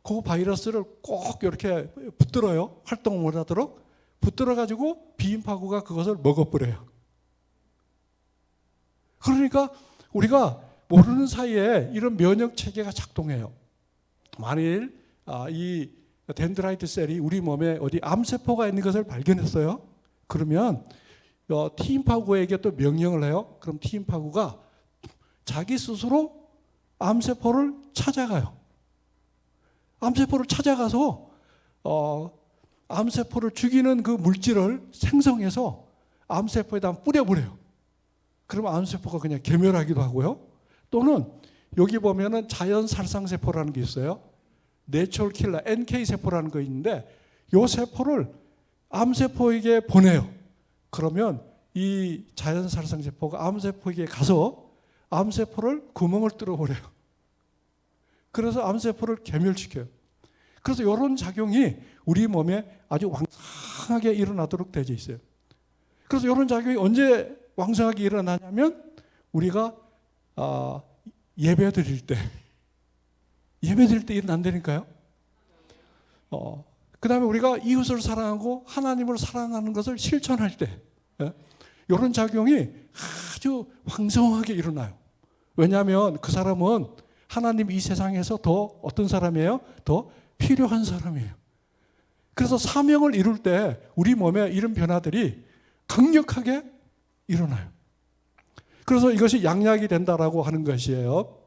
그 바이러스를 꼭 이렇게 붙들어요. 활동을 못하도록 붙들어 가지고 B임파구가 그것을 먹어버려요. 그러니까 우리가 모르는 사이에 이런 면역 체계가 작동해요. 만일 이 덴드라이트 셀이 우리 몸에 어디 암세포가 있는 것을 발견했어요. 그러면 T임파구에게 또 명령을 해요. 그럼 T임파구가 자기 스스로 암세포를 찾아가요. 암세포를 찾아가서 암세포를 죽이는 그 물질을 생성해서 암세포에다 뿌려버려요. 그러면 암세포가 그냥 괴멸하기도 하고요. 또는 여기 보면은 자연살상세포라는 게 있어요. 내추럴 킬러, NK세포라는 거 있는데 이 세포를 암세포에게 보내요. 그러면 이 자연살상세포가 암세포에게 가서 암세포를 구멍을 뚫어버려요. 그래서 암세포를 괴멸시켜요. 그래서 이런 작용이 우리 몸에 아주 왕성하게 일어나도록 되어 있어요. 그래서 이런 작용이 언제 왕성하게 일어나냐면 우리가 예배 드릴 때 일어난다니까요. 그 다음에 우리가 이웃을 사랑하고 하나님을 사랑하는 것을 실천할 때 이런 작용이 아주 왕성하게 일어나요. 왜냐하면 그 사람은 하나님 이 세상에서 더 어떤 사람이에요? 더 필요한 사람이에요. 그래서 사명을 이룰 때 우리 몸에 이런 변화들이 강력하게 일어나요. 그래서 이것이 양약이 된다라고 하는 것이에요.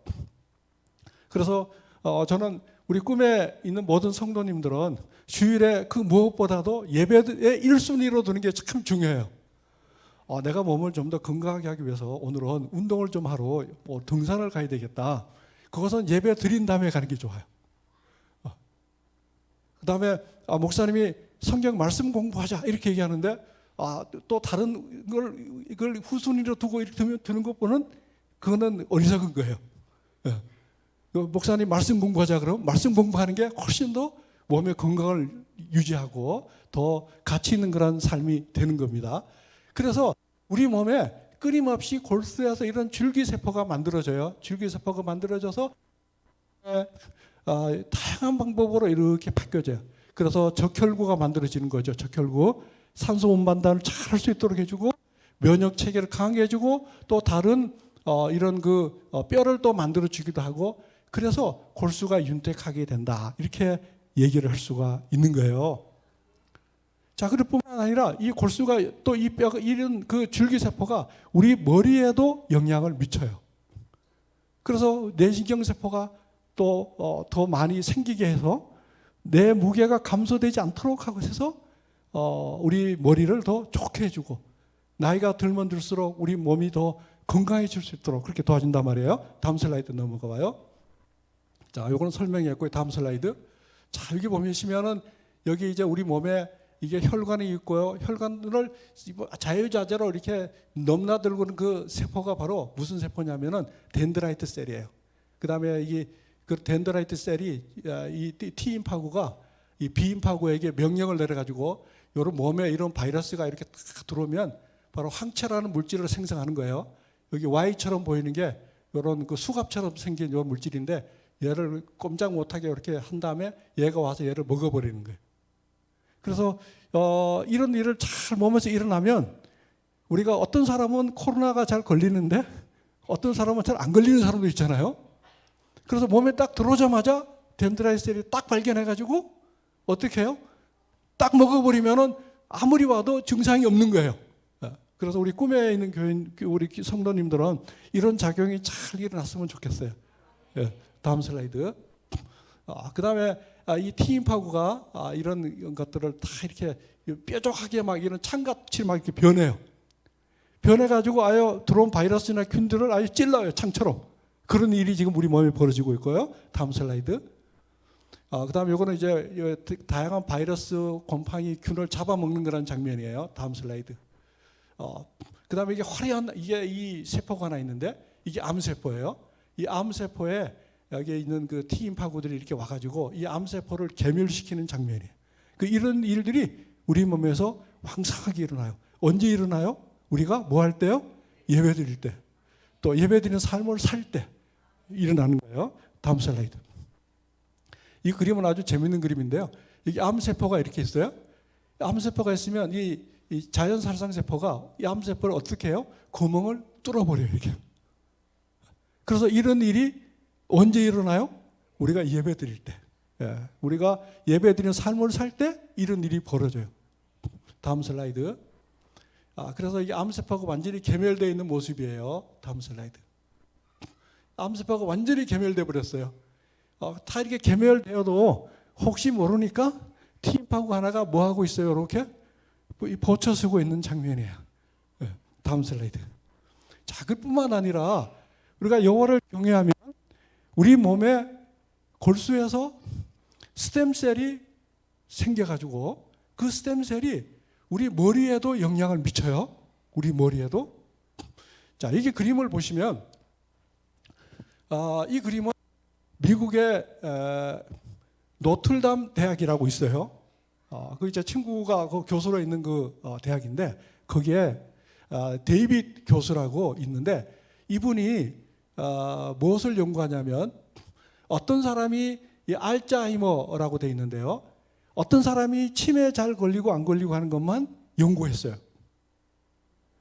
그래서 저는 우리 꿈에 있는 모든 성도님들은 주일에 그 무엇보다도 예배의 1순위로 두는 게 참 중요해요. 내가 몸을 좀 더 건강하게 하기 위해서 오늘은 운동을 좀 하러 등산을 가야 되겠다. 그것은 예배 드린 다음에 가는 게 좋아요. 그 다음에 목사님이 성경 말씀 공부하자 이렇게 얘기하는데 또 다른 걸 이걸 후순위로 두고 이렇게 드는 것보다는 그거는 어리석은 거예요. 목사님 말씀 공부하자 그러면 말씀 공부하는 게 훨씬 더 몸의 건강을 유지하고 더 가치 있는 그런 삶이 되는 겁니다. 그래서 우리 몸에 끊임없이 골수에서 이런 줄기세포가 만들어져요. 줄기세포가 만들어져서 다양한 방법으로 이렇게 바뀌어져요. 그래서 적혈구가 만들어지는 거죠. 적혈구. 산소 운반단을 잘 할 수 있도록 해주고 면역 체계를 강하게 해주고 또 다른 이런 뼈를 또 만들어주기도 하고 그래서 골수가 윤택하게 된다. 이렇게 얘기를 할 수가 있는 거예요. 자, 그뿐만 아니라 이 골수가 또 이 뼈가 이런 그 줄기세포가 우리 머리에도 영향을 미쳐요. 그래서 뇌신경세포가 또 더 많이 생기게 해서 내 무게가 감소되지 않도록 하고 해서 우리 머리를 더 좋게 해주고 나이가 들면 들수록 우리 몸이 더 건강해질 수 있도록 그렇게 도와준단 말이에요. 다음 슬라이드 넘어가 봐요. 자, 요거는 설명이었고요. 다음 슬라이드. 자, 여기 보시면은 여기 이제 우리 몸에 이게 혈관이 있고요. 혈관을 자유자재로 이렇게 넘나들고는 그 세포가 바로 무슨 세포냐면은 덴드라이트 셀이에요. 그다음에 이게 그 덴드라이트 셀이 이 T 임파구가 이 B 임파구에게 명령을 내려가지고 요런 몸에 이런 바이러스가 이렇게 딱 들어오면 바로 항체라는 물질을 생성하는 거예요. 여기 Y처럼 보이는 게 요런 그 수갑처럼 생긴 요 물질인데 얘를 꼼짝 못하게 이렇게 한 다음에 얘가 와서 얘를 먹어버리는 거예요. 그래서 이런 일을 잘 몸에서 일어나면 우리가 어떤 사람은 코로나가 잘 걸리는데 어떤 사람은 잘 안 걸리는 사람도 있잖아요. 그래서 몸에 딱 들어오자마자 덴드라이트 셀이 딱 발견해가지고 어떻게 해요? 딱 먹어버리면은 아무리 와도 증상이 없는 거예요. 그래서 우리 꿈에 있는 교인, 우리 성도님들은 이런 작용이 잘 일어났으면 좋겠어요. 다음 슬라이드. 그 다음에 이 T 임파구가 이런 것들을 다 이렇게 뾰족하게 막 이런 창같이 막 이렇게 변해요. 변해가지고 아예 들어온 바이러스나 균들을 아예 찔러요, 창처럼. 그런 일이 지금 우리 몸에 벌어지고 있고요. 다음 슬라이드. 그 다음에 이거는 이제 다양한 바이러스, 곰팡이, 균을 잡아먹는 그런 장면이에요. 다음 슬라이드. 그 다음에 이게 화려한, 이게 이 세포가 하나 있는데 이게 암세포예요. 이 암세포에 여기에 있는 그 T 임파구들이 이렇게 와가지고 이 암세포를 괴멸시키는 장면이에요. 이런 일들이 우리 몸에서 왕성하게 일어나요. 언제 일어나요? 우리가 뭐 할 때요? 예배 드릴 때. 또 예배 드리는 삶을 살 때 일어나는 거예요. 다음 슬라이드. 이 그림은 아주 재밌는 그림인데요. 여기 암세포가 이렇게 있어요. 암세포가 있으면 이 자연살상세포가 이 암세포를 어떻게 해요? 구멍을 뚫어버려요. 이렇게. 그래서 이런 일이 언제 일어나요? 우리가 예배 드릴 때. 우리가 예배 드리는 삶을 살 때 이런 일이 벌어져요. 다음 슬라이드. 그래서 이 암세포가 완전히 괴멸되어 있는 모습이에요. 다음 슬라이드. 암세포가 완전히 괴멸되어 버렸어요. 다 이렇게 괴멸되어도 혹시 모르니까 T 임파구 하나가 뭐 하고 있어요? 이렇게 버쳐 쓰고 있는 장면이에요. 다음 슬라이드. 자, 그뿐만 아니라 우리가 여호와를 경외하면 우리 몸의 골수에서 스템셀이 생겨가지고 그 스템셀이 우리 머리에도 영향을 미쳐요. 우리 머리에도. 자, 이게 그림을 보시면 이 그림은 미국의 노틀담 대학이라고 있어요. 그 제 친구가 그 교수로 있는 그 대학인데 거기에 데이빗 교수라고 있는데 이분이 무엇을 연구하냐면 어떤 사람이 이 알츠하이머라고 돼 있는데요. 어떤 사람이 치매에 잘 걸리고 안 걸리고 하는 것만 연구했어요.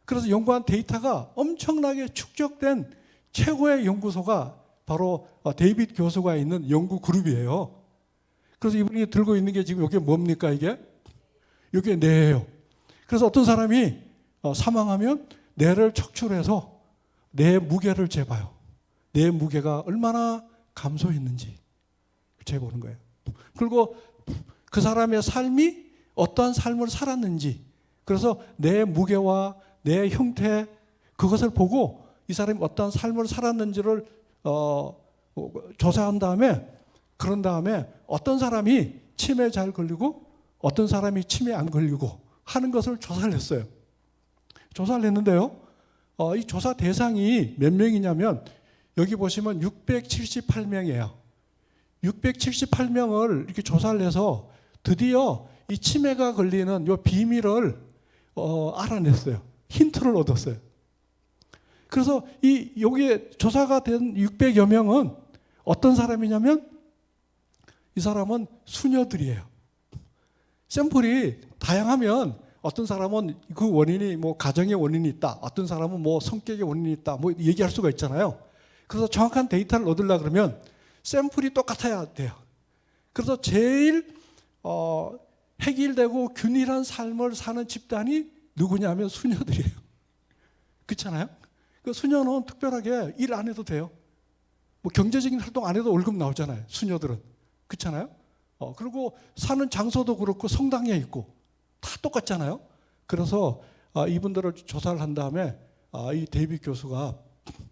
그래서 연구한 데이터가 엄청나게 축적된 최고의 연구소가 바로 데이빗 교수가 있는 연구 그룹이에요. 그래서 이분이 들고 있는 게 지금 이게 뭡니까 이게? 이게 뇌예요. 그래서 어떤 사람이 사망하면 뇌를 척출해서 뇌 무게를 재봐요. 뇌 무게가 얼마나 감소했는지 재보는 거예요. 그리고 그 사람의 삶이 어떠한 삶을 살았는지 그래서 뇌 무게와 뇌 형태 그것을 보고 이 사람이 어떠한 삶을 살았는지를 조사한 다음에 그런 다음에 어떤 사람이 치매에 잘 걸리고 어떤 사람이 치매에 안 걸리고 하는 것을 조사를 했어요. 조사를 했는데요. 이 조사 대상이 몇 명이냐면 여기 보시면 678명이에요. 678명을 이렇게 조사를 해서 드디어 이 치매가 걸리는 이 비밀을 알아냈어요. 힌트를 얻었어요. 그래서 여기에 조사가 된 600여 명은 어떤 사람이냐면 이 사람은 수녀들이에요. 샘플이 다양하면 어떤 사람은 그 원인이 뭐 가정의 원인이 있다. 어떤 사람은 뭐 성격의 원인이 있다. 뭐 얘기할 수가 있잖아요. 그래서 정확한 데이터를 얻으려고 그러면 샘플이 똑같아야 돼요. 그래서 제일 해결되고 균일한 삶을 사는 집단이 누구냐면 수녀들이에요. 그렇잖아요? 그 수녀는 특별하게 일 안 해도 돼요. 뭐 경제적인 활동 안 해도 월급 나오잖아요. 수녀들은. 그렇잖아요? 그리고 사는 장소도 그렇고 성당에 있고 다 똑같잖아요. 그래서 이분들을 조사를 한 다음에 이 데이빗 교수가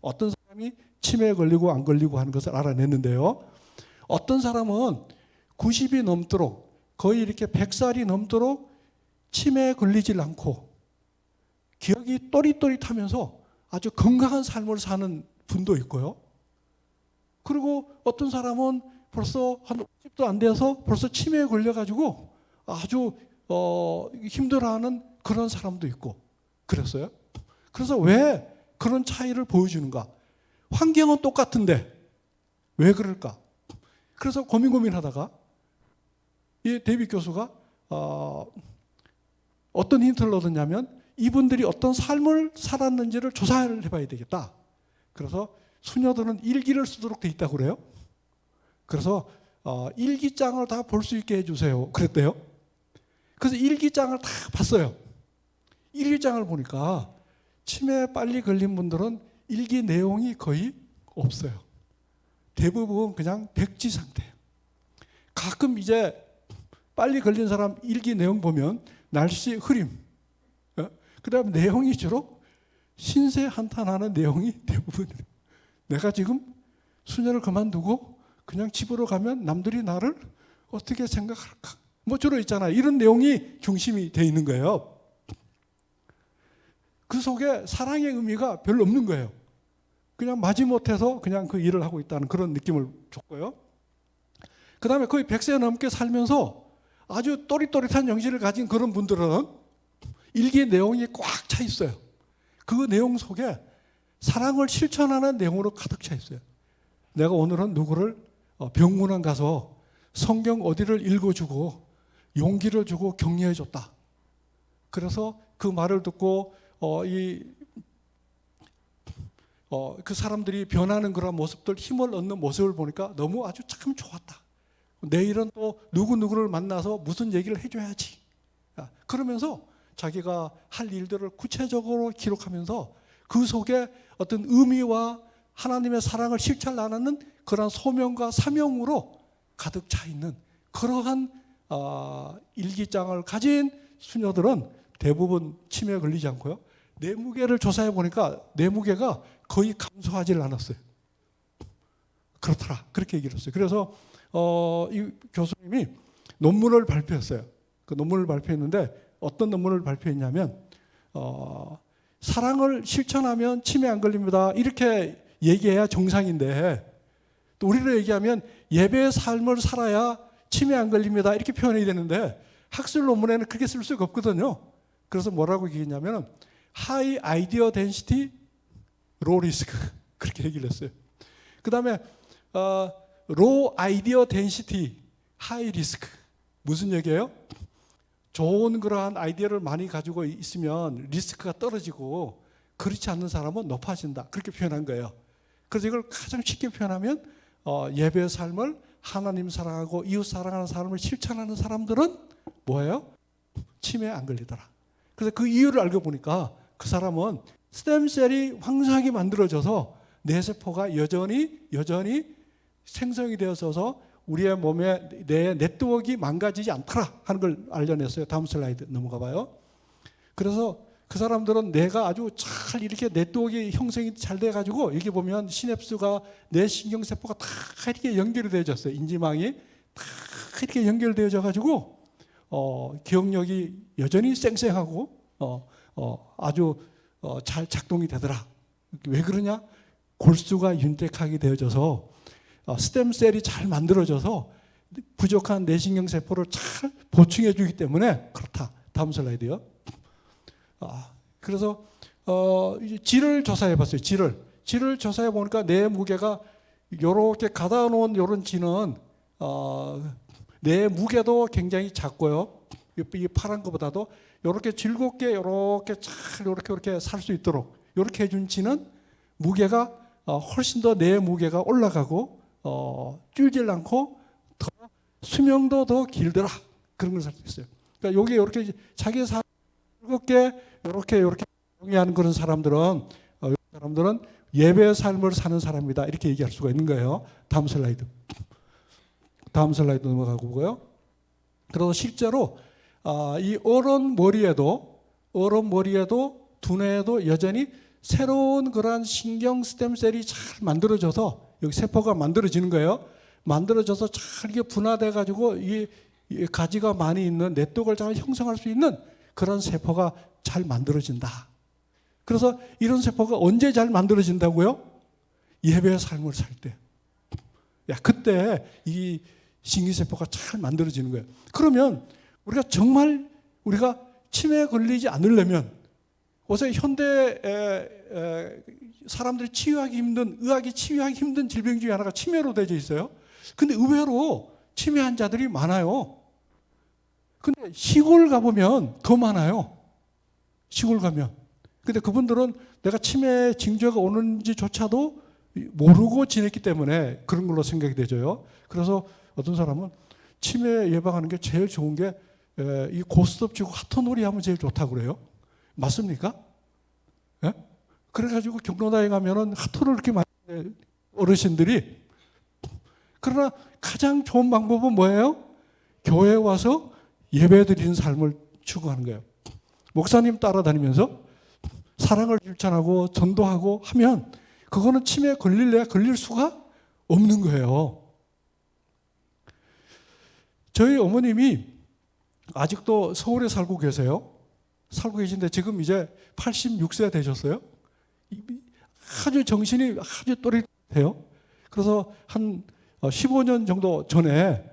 어떤 사람이 치매에 걸리고 안 걸리고 하는 것을 알아냈는데요. 어떤 사람은 90이 넘도록 거의 이렇게 100살이 넘도록 치매에 걸리질 않고 기억이 또릿또릿하면서 아주 건강한 삶을 사는 분도 있고요. 그리고 어떤 사람은 벌써 한 50도 안 돼서 벌써 치매에 걸려가지고 아주 힘들어하는 그런 사람도 있고 그랬어요. 그래서 왜 그런 차이를 보여주는가? 환경은 똑같은데 왜 그럴까? 그래서 고민하다가 이 데이빗 교수가 어떤 힌트를 얻었냐면 이분들이 어떤 삶을 살았는지를 조사를 해봐야 되겠다. 그래서 수녀들은 일기를 쓰도록 돼 있다고 그래요. 그래서 일기장을 다 볼 수 있게 해주세요. 그랬대요. 그래서 일기장을 다 봤어요. 일기장을 보니까 치매에 빨리 걸린 분들은 일기 내용이 거의 없어요. 대부분 그냥 백지 상태예요. 가끔 이제 빨리 걸린 사람 일기 내용 보면 날씨 흐림, 그 다음에 내용이 주로 신세 한탄하는 내용이 대부분이에요. 내가 지금 수녀를 그만두고 그냥 집으로 가면 남들이 나를 어떻게 생각할까? 뭐 주로 있잖아요. 이런 내용이 중심이 되어 있는 거예요. 그 속에 사랑의 의미가 별로 없는 거예요. 그냥 마지못해서 그냥 그 일을 하고 있다는 그런 느낌을 줬고요. 그 다음에 거의 100세 넘게 살면서 아주 또릿또릿한 영신을 가진 그런 분들은 일기 내용이 꽉 차 있어요. 그 내용 속에 사랑을 실천하는 내용으로 가득 차 있어요. 내가 오늘은 누구를 병문안 가서 성경 어디를 읽어주고 용기를 주고 격려해줬다. 그래서 그 말을 듣고 그 사람들이 변하는 그런 모습들, 힘을 얻는 모습을 보니까 너무 아주 참 좋았다. 내일은 또 누구누구를 만나서 무슨 얘기를 해줘야지. 그러면서 자기가 할 일들을 구체적으로 기록하면서 그 속에 어떤 의미와 하나님의 사랑을 실천하는 그런 소명과 사명으로 가득 차 있는 그러한 일기장을 가진 수녀들은 대부분 치매에 걸리지 않고요. 내 무게를 조사해 보니까 내 무게가 거의 감소하지 않았어요. 그렇더라. 그렇게 얘기를 했어요. 그래서 이 교수님이 논문을 발표했어요. 그 논문을 발표했는데 어떤 논문을 발표했냐면 사랑을 실천하면 치매 안 걸립니다. 이렇게 얘기해야 정상인데 또 우리로 얘기하면 예배의 삶을 살아야 치매 안 걸립니다. 이렇게 표현해야 되는데 학술 논문에는 그렇게 쓸 수가 없거든요. 그래서 뭐라고 얘기했냐면 High Idea Density, Low Risk 그렇게 얘기를 했어요. 그 다음에 Low Idea Density, High Risk 무슨 얘기예요? 좋은 그러한 아이디어를 많이 가지고 있으면 리스크가 떨어지고 그렇지 않는 사람은 높아진다. 그렇게 표현한 거예요. 그래서 이걸 가장 쉽게 표현하면 예배의 삶을 하나님 사랑하고 이웃 사랑하는 삶을 실천하는 사람들은 뭐예요? 치매에 안 걸리더라. 그래서 그 이유를 알고 보니까 그 사람은 스템셀이 황사하게 만들어져서 뇌세포가 여전히 생성이 되어서 우리의 몸에 내 네트워크가 망가지지 않더라 하는 걸 알려냈어요. 다음 슬라이드 넘어가 봐요. 그래서 그 사람들은 뇌가 아주 잘 이렇게 네트워크 형성이 잘 돼가지고 여기 보면 시냅스가 뇌 신경세포가 다 이렇게 연결이 되어졌어요. 인지망이 다 이렇게 연결되어져 가지고 기억력이 여전히 쌩쌩하고 아주 잘 작동이 되더라. 왜 그러냐? 골수가 윤택하게 되어져서 스템셀이 잘 만들어져서 부족한 뇌신경세포를 잘 보충해 주기 때문에 그렇다. 다음 슬라이드요. 그래서 질을 조사해 봤어요. 질을 조사해 보니까 뇌 무게가 이렇게 가다 놓은 이런 질은 뇌 무게도 굉장히 작고요. 이 파란 것보다도 이렇게 즐겁게 이렇게 살 수 있도록 이렇게 해준 질은 무게가 훨씬 더 뇌 무게가 올라가고 줄질 않고 더 수명도 더 길더라. 그런 걸 살 수 있어요. 그러니까 여기 이렇게 자기 삶을 즐겁게 이렇게 영위하는 그런 사람들은 예배의 삶을 사는 사람이다. 이렇게 얘기할 수가 있는 거예요. 다음 슬라이드 넘어가고 보고요. 그래서 실제로 이 어른 머리에도 두뇌에도 여전히 새로운 그러한 신경 스템셀이 잘 만들어져서 여기 세포가 만들어지는 거예요. 만들어져서 잘 이게 분화돼 가지고 이 가지가 많이 있는 네트워크를 잘 형성할 수 있는 그런 세포가 잘 만들어진다. 그래서 이런 세포가 언제 잘 만들어진다고요? 예배의 삶을 살 때. 그때 이 신기세포가 잘 만들어지는 거예요. 그러면 우리가 정말 우리가 치매에 걸리지 않으려면 요새 현대 사람들이 치유하기 힘든, 의학이 치유하기 힘든 질병 중에 하나가 치매로 되어 있어요. 근데 의외로 치매 환자들이 많아요. 근데 시골 가보면 더 많아요. 시골 가면. 근데 그분들은 내가 치매 징조가 오는지조차도 모르고 지냈기 때문에 그런 걸로 생각이 되죠. 그래서 어떤 사람은 치매 예방하는 게 제일 좋은 게 이 고스톱 치고 하토놀이 하면 제일 좋다고 그래요. 맞습니까? 예? 그래가지고 경로당에 가면은 하토를 이렇게 많이 어르신들이. 그러나 가장 좋은 방법은 뭐예요? 교회에 와서 예배 드리는 삶을 추구하는 거예요. 목사님 따라다니면서 사랑을 실천하고 전도하고 하면 그거는 치매에 걸릴래야 걸릴 수가 없는 거예요. 저희 어머님이 아직도 서울에 살고 계세요. 살고 계신데 지금 이제 86세 되셨어요. 아주 정신이 아주 또렷해요. 그래서 한 15년 정도 전에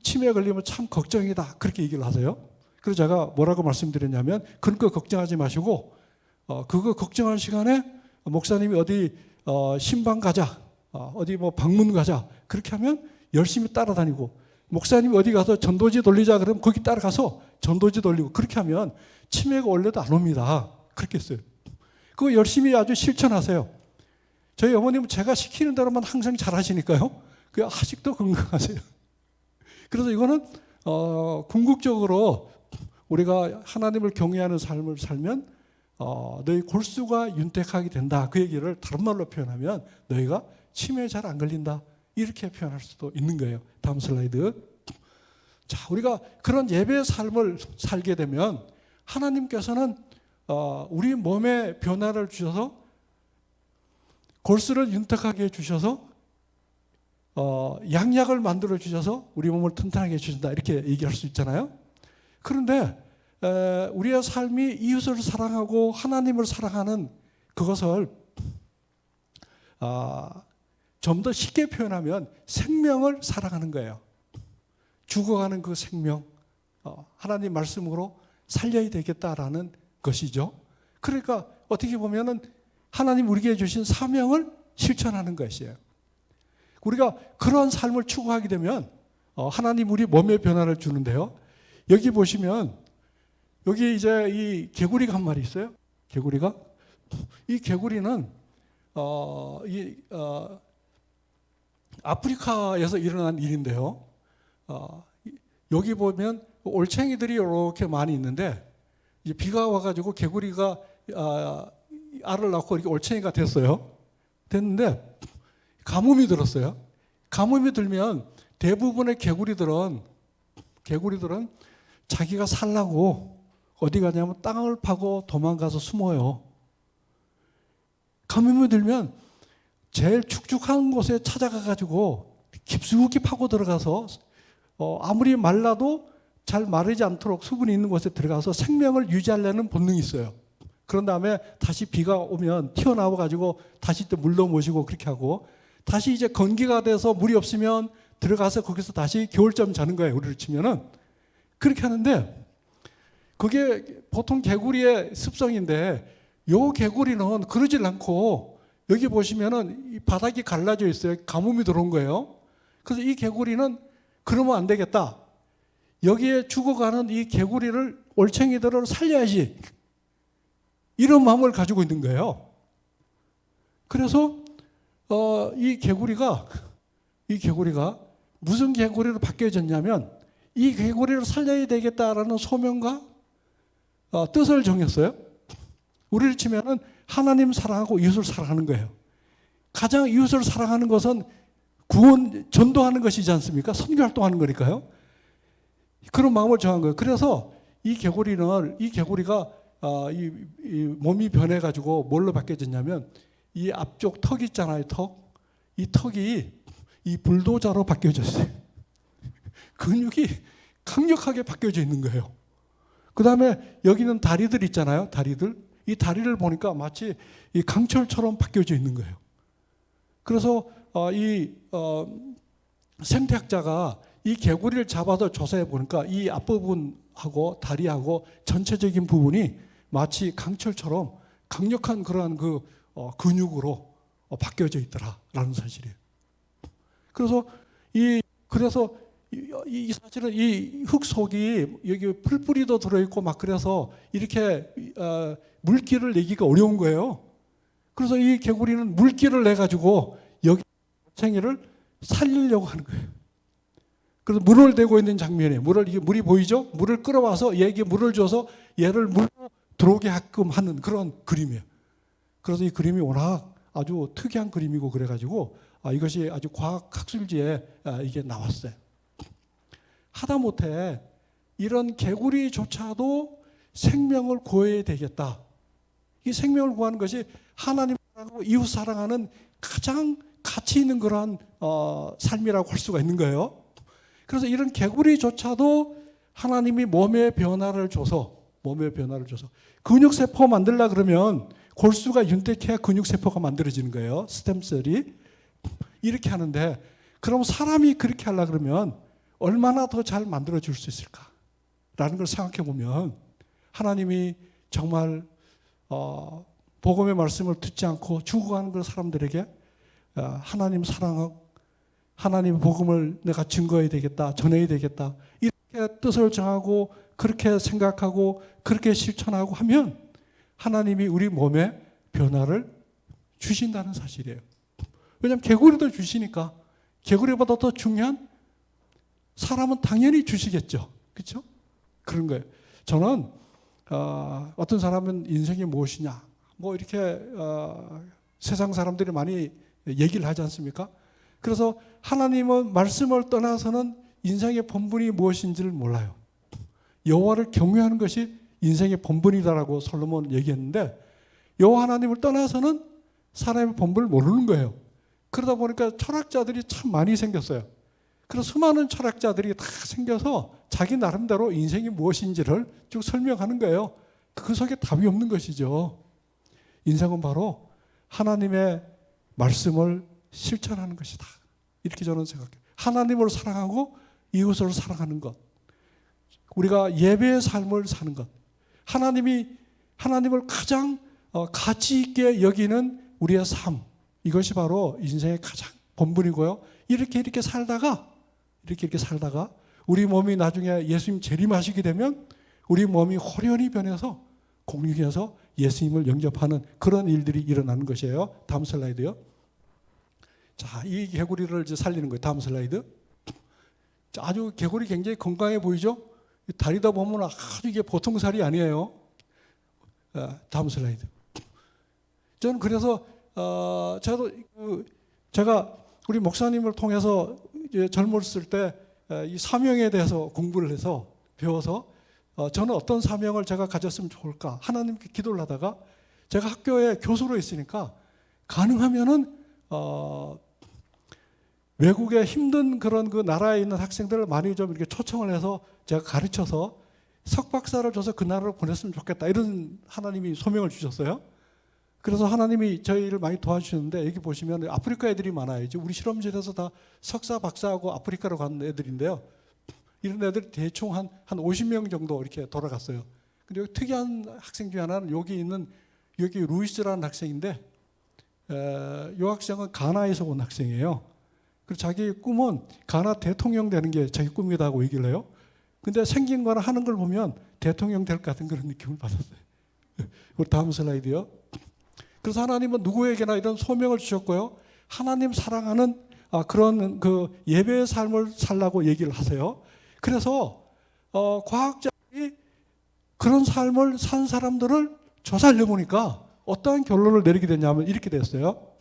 치매에 걸리면 참 걱정이다 그렇게 얘기를 하세요. 그래서 제가 뭐라고 말씀드렸냐면 그거 걱정하지 마시고 그거 걱정할 시간에 목사님이 어디 신방 가자, 어디 뭐 방문 가자 그렇게 하면 열심히 따라다니고, 목사님이 어디 가서 전도지 돌리자 그러면 거기 따라가서 전도지 돌리고, 그렇게 하면 치매가 원래도 안 옵니다. 그렇게 했어요. 그거 열심히 아주 실천하세요. 저희 어머님은 제가 시키는 대로만 항상 잘하시니까요. 그 아직도 건강하세요. 그래서 이거는 궁극적으로 우리가 하나님을 경외하는 삶을 살면 너희 골수가 윤택하게 된다. 그 얘기를 다른 말로 표현하면 너희가 치매에 잘 안 걸린다. 이렇게 표현할 수도 있는 거예요. 다음 슬라이드. 자, 우리가 그런 예배의 삶을 살게 되면 하나님께서는 우리 몸에 변화를 주셔서 골수를 윤택하게 해주셔서 양약을 만들어 주셔서 우리 몸을 튼튼하게 해주신다. 이렇게 얘기할 수 있잖아요. 그런데 우리의 삶이 이웃을 사랑하고 하나님을 사랑하는 그것을 좀 더 쉽게 표현하면 생명을 사랑하는 거예요. 죽어가는 그 생명, 하나님 말씀으로 살려야 되겠다라는 것이죠. 그러니까 어떻게 보면은 하나님 우리에게 주신 사명을 실천하는 것이에요. 우리가 그런 삶을 추구하게 되면 하나님 우리 몸의 변화를 주는데요. 여기 보시면 여기 이제 이 개구리가 한 마리 있어요. 개구리가. 이 개구리는 아프리카에서 일어난 일인데요. 여기 보면 올챙이들이 이렇게 많이 있는데 이제 비가 와가지고 개구리가 알을 낳고 이렇게 올챙이가 됐어요. 됐는데 가뭄이 들었어요. 가뭄이 들면 대부분의 개구리들은 자기가 살라고 어디 가냐면 땅을 파고 도망가서 숨어요. 가뭄이 들면 제일 축축한 곳에 찾아가가지고 깊숙이 파고 들어가서 아무리 말라도 잘 마르지 않도록 수분이 있는 곳에 들어가서 생명을 유지하려는 본능이 있어요. 그런 다음에 다시 비가 오면 튀어나와가지고 다시 또 물로 모시고 그렇게 하고, 다시 이제 건기가 돼서 물이 없으면 들어가서 거기서 다시 겨울잠 자는 거예요. 우리를 치면은. 그렇게 하는데 그게 보통 개구리의 습성인데 요 개구리는 그러질 않고 여기 보시면은 이 바닥이 갈라져 있어요. 가뭄이 들어온 거예요. 그래서 이 개구리는 그러면 안 되겠다. 여기에 죽어가는 이 개구리를, 올챙이들을 살려야지. 이런 마음을 가지고 있는 거예요. 그래서 이 개구리가 무슨 개구리로 바뀌어졌냐면 이 개구리를 살려야 되겠다라는 소명과 뜻을 정했어요. 우리를 치면은 하나님 사랑하고 이웃을 사랑하는 거예요. 가장 이웃을 사랑하는 것은 구원, 전도하는 것이지 않습니까? 선교 활동하는 거니까요. 그런 마음을 정한 거예요. 그래서 이 개구리가 이 몸이 변해가지고 뭘로 바뀌어졌냐면 이 앞쪽 턱 있잖아요. 이 턱이 이 불도저로 바뀌어졌어요. 근육이 강력하게 바뀌어져 있는 거예요. 그 다음에 여기는 다리들 있잖아요. 다리들. 이 다리를 보니까 마치 이 강철처럼 바뀌어져 있는 거예요. 그래서 생태학자가 이 개구리를 잡아서 조사해 보니까 이 앞부분하고 다리하고 전체적인 부분이 마치 강철처럼 강력한 그러한 근육으로 바뀌어져 있더라라는 사실이에요. 그래서 이 사실은 이 흙 속이 여기 풀뿌리도 들어있고 막 그래서 이렇게 물기를 내기가 어려운 거예요. 그래서 이 개구리는 물기를 내 가지고 여기 생이를 살리려고 하는 거예요. 그래서 물을 대고 있는 장면이에요. 물이 보이죠? 물을 끌어와서 얘에게 물을 줘서 얘를 물로 들어오게 하게끔 하는 그런 그림이에요. 그래서 이 그림이 워낙 아주 특이한 그림이고 그래가지고 이것이 아주 과학 학술지에 이게 나왔어요. 하다못해 이런 개구리조차도 생명을 구해야 되겠다. 이 생명을 구하는 것이 하나님 사랑하고 이웃 사랑하는 가장 가치 있는 그러한 삶이라고 할 수가 있는 거예요. 그래서 이런 개구리조차도 하나님이 몸의 변화를 줘서 근육세포 만들려 그러면 골수가 윤택해야 근육세포가 만들어지는 거예요. 스템셀이. 이렇게 하는데 그럼 사람이 그렇게 하려 그러면 얼마나 더 잘 만들어줄 수 있을까라는 걸 생각해 보면 하나님이 정말 복음의 말씀을 듣지 않고 죽어가는 그 사람들에게 하나님 사랑하고 하나님의 복음을 내가 증거해야 되겠다, 전해야 되겠다 이렇게 뜻을 정하고 그렇게 생각하고 그렇게 실천하고 하면 하나님이 우리 몸에 변화를 주신다는 사실이에요. 왜냐하면 개구리도 주시니까 개구리보다 더 중요한 사람은 당연히 주시겠죠. 그렇죠? 그런 거예요. 저는 어떤 사람은 인생이 무엇이냐 뭐 이렇게 세상 사람들이 많이 얘기를 하지 않습니까? 그래서 하나님은 말씀을 떠나서는 인생의 본분이 무엇인지를 몰라요. 여호와를 경외하는 것이 인생의 본분이다라고 솔로몬 얘기했는데 여호와 하나님을 떠나서는 사람의 본분을 모르는 거예요. 그러다 보니까 철학자들이 참 많이 생겼어요. 그래서 수많은 철학자들이 다 생겨서 자기 나름대로 인생이 무엇인지를 쭉 설명하는 거예요. 그 속에 답이 없는 것이죠. 인생은 바로 하나님의 말씀을 실천하는 것이다. 이렇게 저는 생각해요. 하나님을 사랑하고 이웃을 사랑하는 것. 우리가 예배의 삶을 사는 것. 하나님을 가장 가치 있게 여기는 우리의 삶. 이것이 바로 인생의 가장 본분이고요. 이렇게 살다가 우리 몸이 나중에 예수님 재림하시게 되면 우리 몸이 호련히 변해서 공중에서 예수님을 영접하는 그런 일들이 일어나는 것이에요. 다음 슬라이드요. 자, 이 개구리를 이제 살리는 거예요. 다음 슬라이드. 자, 아주 개구리 굉장히 건강해 보이죠? 다리다 보면 아주 이게 보통 살이 아니에요. 다음 슬라이드. 저는 그래서 제가 우리 목사님을 통해서 젊었을 때 이 사명에 대해서 공부를 해서 배워서 저는 어떤 사명을 제가 가졌으면 좋을까 하나님께 기도를 하다가 제가 학교에 교수로 있으니까 가능하면은 외국에 힘든 그런 그 나라에 있는 학생들을 많이 좀 이렇게 초청을 해서 제가 가르쳐서 석박사를 줘서 그 나라로 보냈으면 좋겠다 이런 하나님이 소명을 주셨어요. 그래서 하나님이 저희를 많이 도와주셨는데 여기 보시면 아프리카 애들이 많아요. 이제 우리 실험실에서 다 석사, 박사하고 아프리카로 간 애들인데요. 이런 애들이 대충 한 50명 정도 이렇게 돌아갔어요. 근데 여기 특이한 학생 중에 하나는 여기 루이스라는 학생인데 이 학생은 가나에서 온 학생이에요. 그리고 자기 꿈은 가나 대통령 되는 게 자기 꿈이다 하고 얘기를 해요. 근데 생긴 거나 하는 걸 보면 대통령 될 것 같은 그런 느낌을 받았어요. 우리 다음 슬라이드요. 그래서 하나님은 누구에게나 이런 소명을 주셨고요. 하나님 사랑하는 그런 그 예배의 삶을 살라고 얘기를 하세요. 그래서 과학자들이 그런 삶을 산 사람들을 조사를 해보니까 어떠한 결론을 내리게 됐냐면 이렇게 됐어요.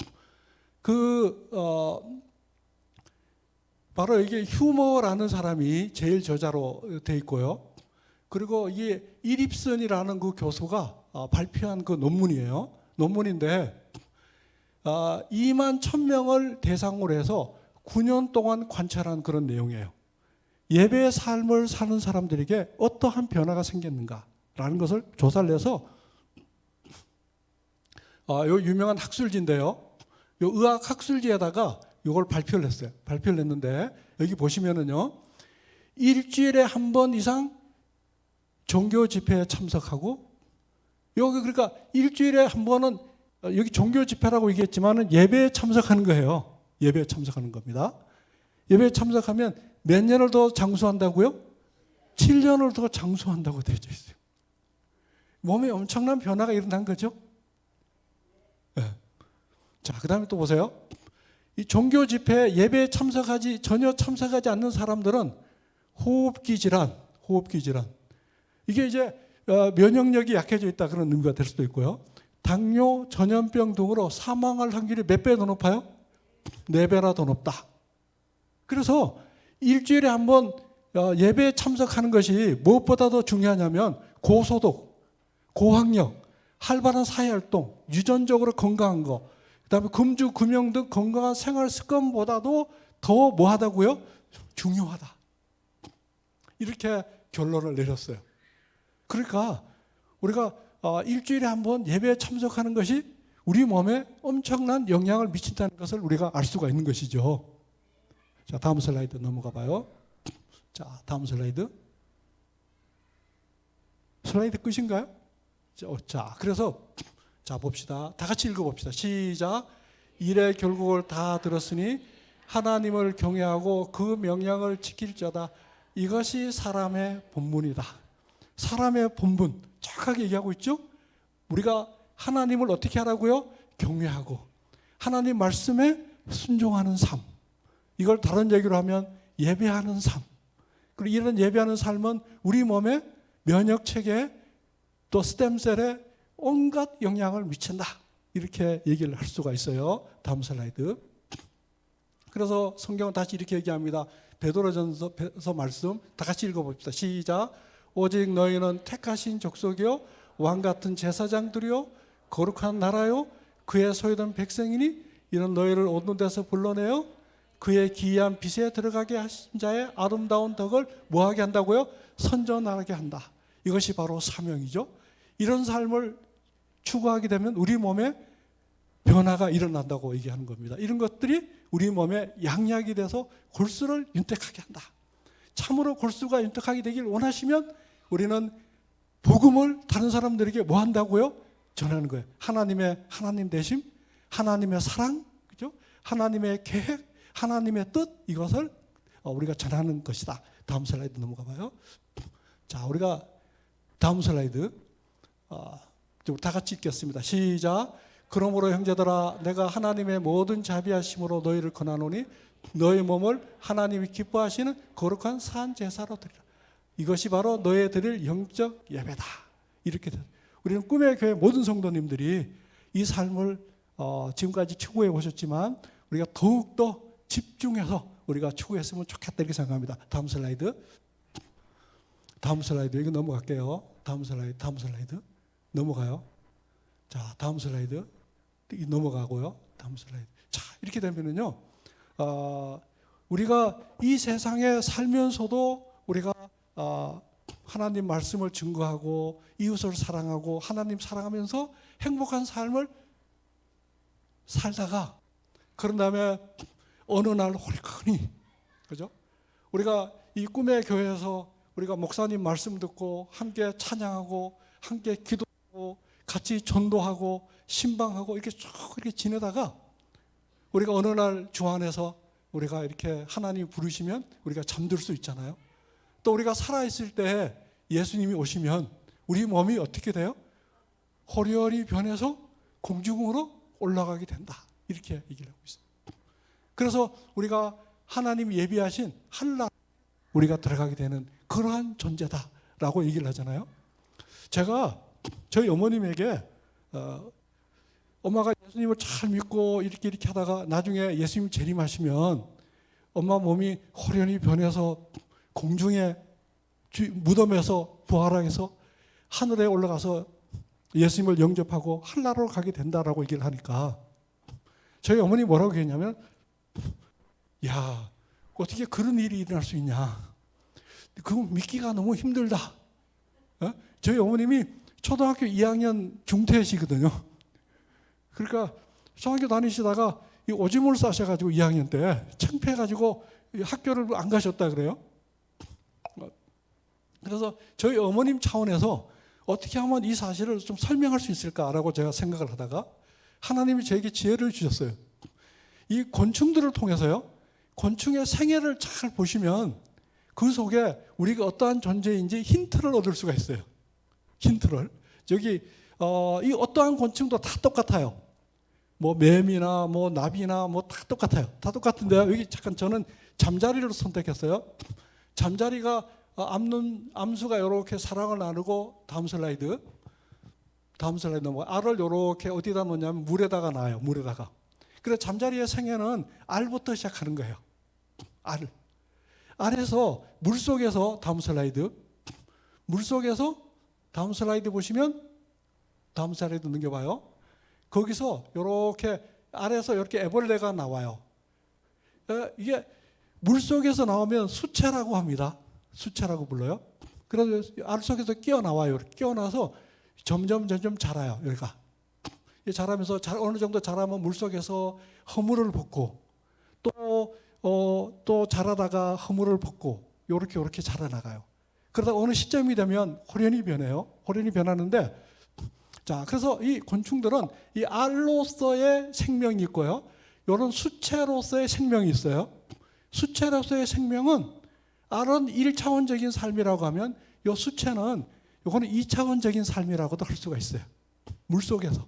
바로 이게 휴머라는 사람이 제일 저자로 돼 있고요. 그리고 이게 이립슨이라는 그 교수가 발표한 그 논문이에요. 논문인데 2만 1,000명을 대상으로 해서 9년 동안 관찰한 그런 내용이에요. 예배의 삶을 사는 사람들에게 어떠한 변화가 생겼는가라는 것을 조사를 해서 요 유명한 학술지인데요. 요 의학 학술지에다가 이걸 발표를 했어요. 발표를 했는데 여기 보시면은요. 일주일에 한 번 이상 종교 집회에 참석하고 여기 그러니까 일주일에 한 번은 여기 종교 집회라고 얘기했지만은 예배에 참석하는 거예요. 예배에 참석하는 겁니다. 예배에 참석하면 몇 년을 더 장수한다고요? 7년을 더 장수한다고 되어 있어요. 몸에 엄청난 변화가 일어난 거죠. 네. 자, 그 다음에 또 보세요. 이 종교 집회 예배에 전혀 참석하지 않는 사람들은 호흡기 질환. 이게 이제 면역력이 약해져 있다 그런 의미가 될 수도 있고요. 당뇨, 전염병 등으로 사망할 확률이 몇 배 더 높아요? 4배나 더 높다. 그래서 일주일에 한 번 예배에 참석하는 것이 무엇보다 더 중요하냐면 고소득, 고학력, 활발한 사회활동, 유전적으로 건강한 거, 그다음에 금주, 금연 등 건강한 생활 습관보다도 더 뭐하다고요? 중요하다. 이렇게 결론을 내렸어요. 그러니까 우리가 일주일에 한 번 예배에 참석하는 것이 우리 몸에 엄청난 영향을 미친다는 것을 우리가 알 수가 있는 것이죠. 자, 다음 슬라이드 넘어가 봐요. 자, 다음 슬라이드. 슬라이드 끝인가요? 자, 그래서 자, 봅시다. 다 같이 읽어봅시다. 시작. 일의 결국을 다 들었으니 하나님을 경외하고 그 명령을 지킬 자다. 이것이 사람의 본분이다. 사람의 본분 정확하게 얘기하고 있죠. 우리가 하나님을 어떻게 하라고요? 경외하고 하나님 말씀에 순종하는 삶. 이걸 다른 얘기로 하면 예배하는 삶. 그리고 이런 예배하는 삶은 우리 몸의 면역체계에 또 스템셀에 온갖 영향을 미친다. 이렇게 얘기를 할 수가 있어요. 다음 슬라이드. 그래서 성경은 다시 이렇게 얘기합니다. 베드로전서 말씀 다 같이 읽어봅시다. 시작. 오직 너희는 택하신 족속이요 왕같은 제사장들이요 거룩한 나라요 그의 소유된 백성이니 이는 너희를 어두운 데서 불러내어 그의 기이한 빛에 들어가게 하신 자의 아름다운 덕을 뭐하게 한다고요? 선전하게 한다. 이것이 바로 사명이죠. 이런 삶을 추구하게 되면 우리 몸에 변화가 일어난다고 얘기하는 겁니다. 이런 것들이 우리 몸에 양약이 돼서 골수를 윤택하게 한다. 참으로 골수가 윤택하게 되길 원하시면 우리는 복음을 다른 사람들에게 뭐 한다고요? 전하는 거예요. 하나님 되심, 하나님의 사랑, 그죠? 하나님의 계획, 하나님의 뜻, 이것을 우리가 전하는 것이다. 다음 슬라이드 넘어가 봐요. 자, 우리가 다음 슬라이드 다 같이 읽겠습니다. 시작. 그러므로 형제들아 내가 하나님의 모든 자비하심으로 너희를 권하노니 너희 몸을 하나님이 기뻐하시는 거룩한 산 제사로 드리라. 이것이 바로 너희 드릴 영적 예배다. 이렇게 돼요. 우리는 꿈의 교회 모든 성도님들이 이 삶을 지금까지 추구해 오셨지만 우리가 더욱더 집중해서 우리가 추구했으면 좋겠다 이렇게 생각합니다. 다음 슬라이드. 이거 넘어갈게요. 다음 슬라이드. 넘어가요. 자, 다음 슬라이드. 넘어가고요. 다음 슬라이드. 자, 이렇게 되면은요, 우리가 이 세상에 살면서도 우리가 하나님 말씀을 증거하고 이웃을 사랑하고 하나님 사랑하면서 행복한 삶을 살다가 그런 다음에 어느 날 홀가분히, 그죠? 우리가 이 꿈의 교회에서 우리가 목사님 말씀 듣고 함께 찬양하고 함께 기도하고 같이 전도하고 신방하고 이렇게 쭉 이렇게 지내다가 우리가 어느 날 주 안에서 우리가 이렇게 하나님 부르시면 우리가 잠들 수 있잖아요. 또 우리가 살아있을 때 예수님이 오시면 우리 몸이 어떻게 돼요? 호련히 변해서 공중으로 올라가게 된다. 이렇게 얘기를 하고 있어요. 그래서 우리가 하나님이 예비하신 한나라 우리가 들어가게 되는 그러한 존재다라고 얘기를 하잖아요. 제가 저희 어머님에게 엄마가 예수님을 잘 믿고 이렇게 하다가 나중에 예수님 재림하시면 엄마 몸이 호련히 변해서 공중에 무덤에서 부활하여서 하늘에 올라가서 예수님을 영접하고 한나라로 가게 된다라고 얘기를 하니까 저희 어머니 뭐라고 했냐면 야, 어떻게 그런 일이 일어날 수 있냐. 그거 믿기가 너무 힘들다. 저희 어머님이 초등학교 2학년 중퇴시거든요. 그러니까 초등학교 다니시다가 이 오줌을 싸셔가지고 2학년 때 창피해가지고 학교를 안 가셨다 그래요. 그래서 저희 어머님 차원에서 어떻게 하면 이 사실을 좀 설명할 수 있을까라고 제가 생각을 하다가 하나님이 저에게 지혜를 주셨어요. 이 곤충들을 통해서요, 곤충의 생애를 잘 보시면 그 속에 우리가 어떠한 존재인지 힌트를 얻을 수가 있어요. 힌트를. 저기 이 어떠한 곤충도 다 똑같아요. 뭐 매미나 뭐 나비나 뭐 다 똑같아요. 다 똑같은데요. 여기 잠깐 저는 잠자리를 선택했어요. 잠자리가 암수가 이렇게 사랑을 나누고 다음 슬라이드 넘어. 알을 이렇게 어디다 놓냐면 물에다가 놔요. 물에다가. 그래서 잠자리의 생애는 알부터 시작하는 거예요. 알. 알에서 물속에서 다음 슬라이드. 물속에서 다음 슬라이드 보시면 다음 슬라이드 넘겨봐요. 거기서 이렇게 알에서 이렇게 애벌레가 나와요. 이게 물속에서 나오면 수채라고 합니다. 수채라고 불러요. 그래서 알 속에서 끼어나와요. 끼어나서 점점 자라요. 여기가 자라면서 어느 정도 자라면 물속에서 허물을 벗고 또 자라다가 허물을 벗고 이렇게 자라나가요. 그러다 어느 시점이 되면 호련이 변해요. 호련이 변하는데, 자, 그래서 이 곤충들은 이 알로서의 생명이 있고요, 이런 수채로서의 생명이 있어요. 수채로서의 생명은, 알은 1차원적인 삶이라고 하면 이 수채는 이거는 2차원적인 삶이라고도 할 수가 있어요. 물속에서.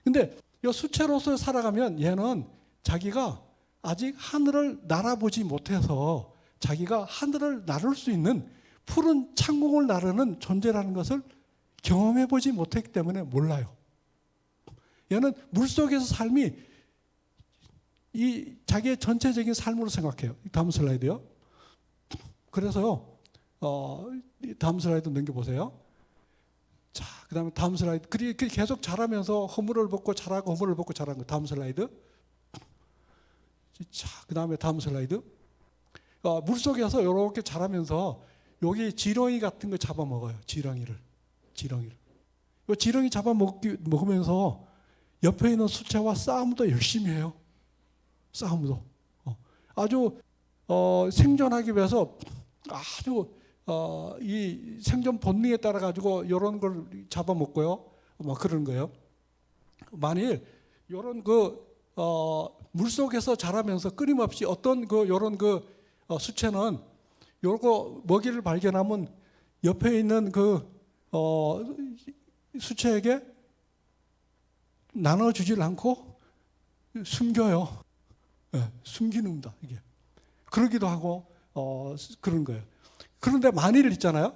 근데 이 수채로서 살아가면 얘는 자기가 아직 하늘을 날아보지 못해서 자기가 하늘을 나를 수 있는 푸른 창공을 나르는 존재라는 것을 경험해보지 못했기 때문에 몰라요. 얘는 물속에서 삶이 이 자기의 전체적인 삶으로 생각해요. 다음 슬라이드요. 그래서요, 다음 슬라이드 넘겨보세요. 자, 그 다음에 다음 슬라이드. 그리고 계속 자라면서 허물을 벗고 자라고 허물을 벗고 자라는 거. 다음 슬라이드. 자, 그 다음에 다음 슬라이드. 물속에서 이렇게 자라면서 여기 지렁이 같은 거 잡아먹어요. 지렁이를. 이 지렁이 잡아먹으면서 옆에 있는 수채와 싸움도 열심히 해요. 싸움도. 아주 생존하기 위해서 아주 이 생존 본능에 따라 가지고 이런 걸 잡아먹고요. 뭐 그런 거예요. 만일 이런 물 속에서 자라면서 끊임없이 어떤 이런 수채는 요거 먹이를 발견하면 옆에 있는 수채에게 나눠주질 않고 숨겨요. 네, 숨기는다 이게. 그러기도 하고 그런 거예요. 그런데 만일 있잖아요.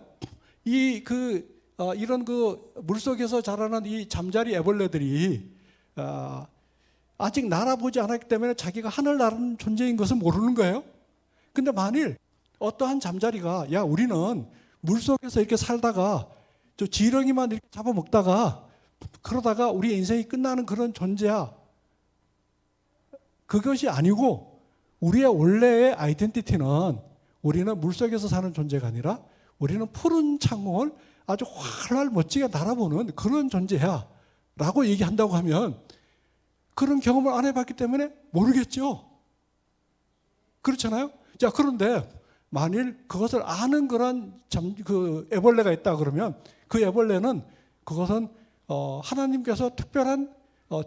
이런 물속에서 자라는 이 잠자리 애벌레들이 아직 날아보지 않았기 때문에 자기가 하늘 나르는 존재인 것을 모르는 거예요. 근데 만일 어떠한 잠자리가, 야, 우리는 물속에서 이렇게 살다가 저 지렁이만 이렇게 잡아먹다가 그러다가 우리 인생이 끝나는 그런 존재야. 그것이 아니고 우리의 원래의 아이덴티티는 우리는 물속에서 사는 존재가 아니라 우리는 푸른 창공을 아주 활활 멋지게 날아보는 그런 존재야 라고 얘기한다고 하면 그런 경험을 안 해봤기 때문에 모르겠죠. 그렇잖아요. 자, 그런데 만일 그것을 아는 그런 애벌레가 있다 그러면 그 애벌레는 그것은 하나님께서 특별한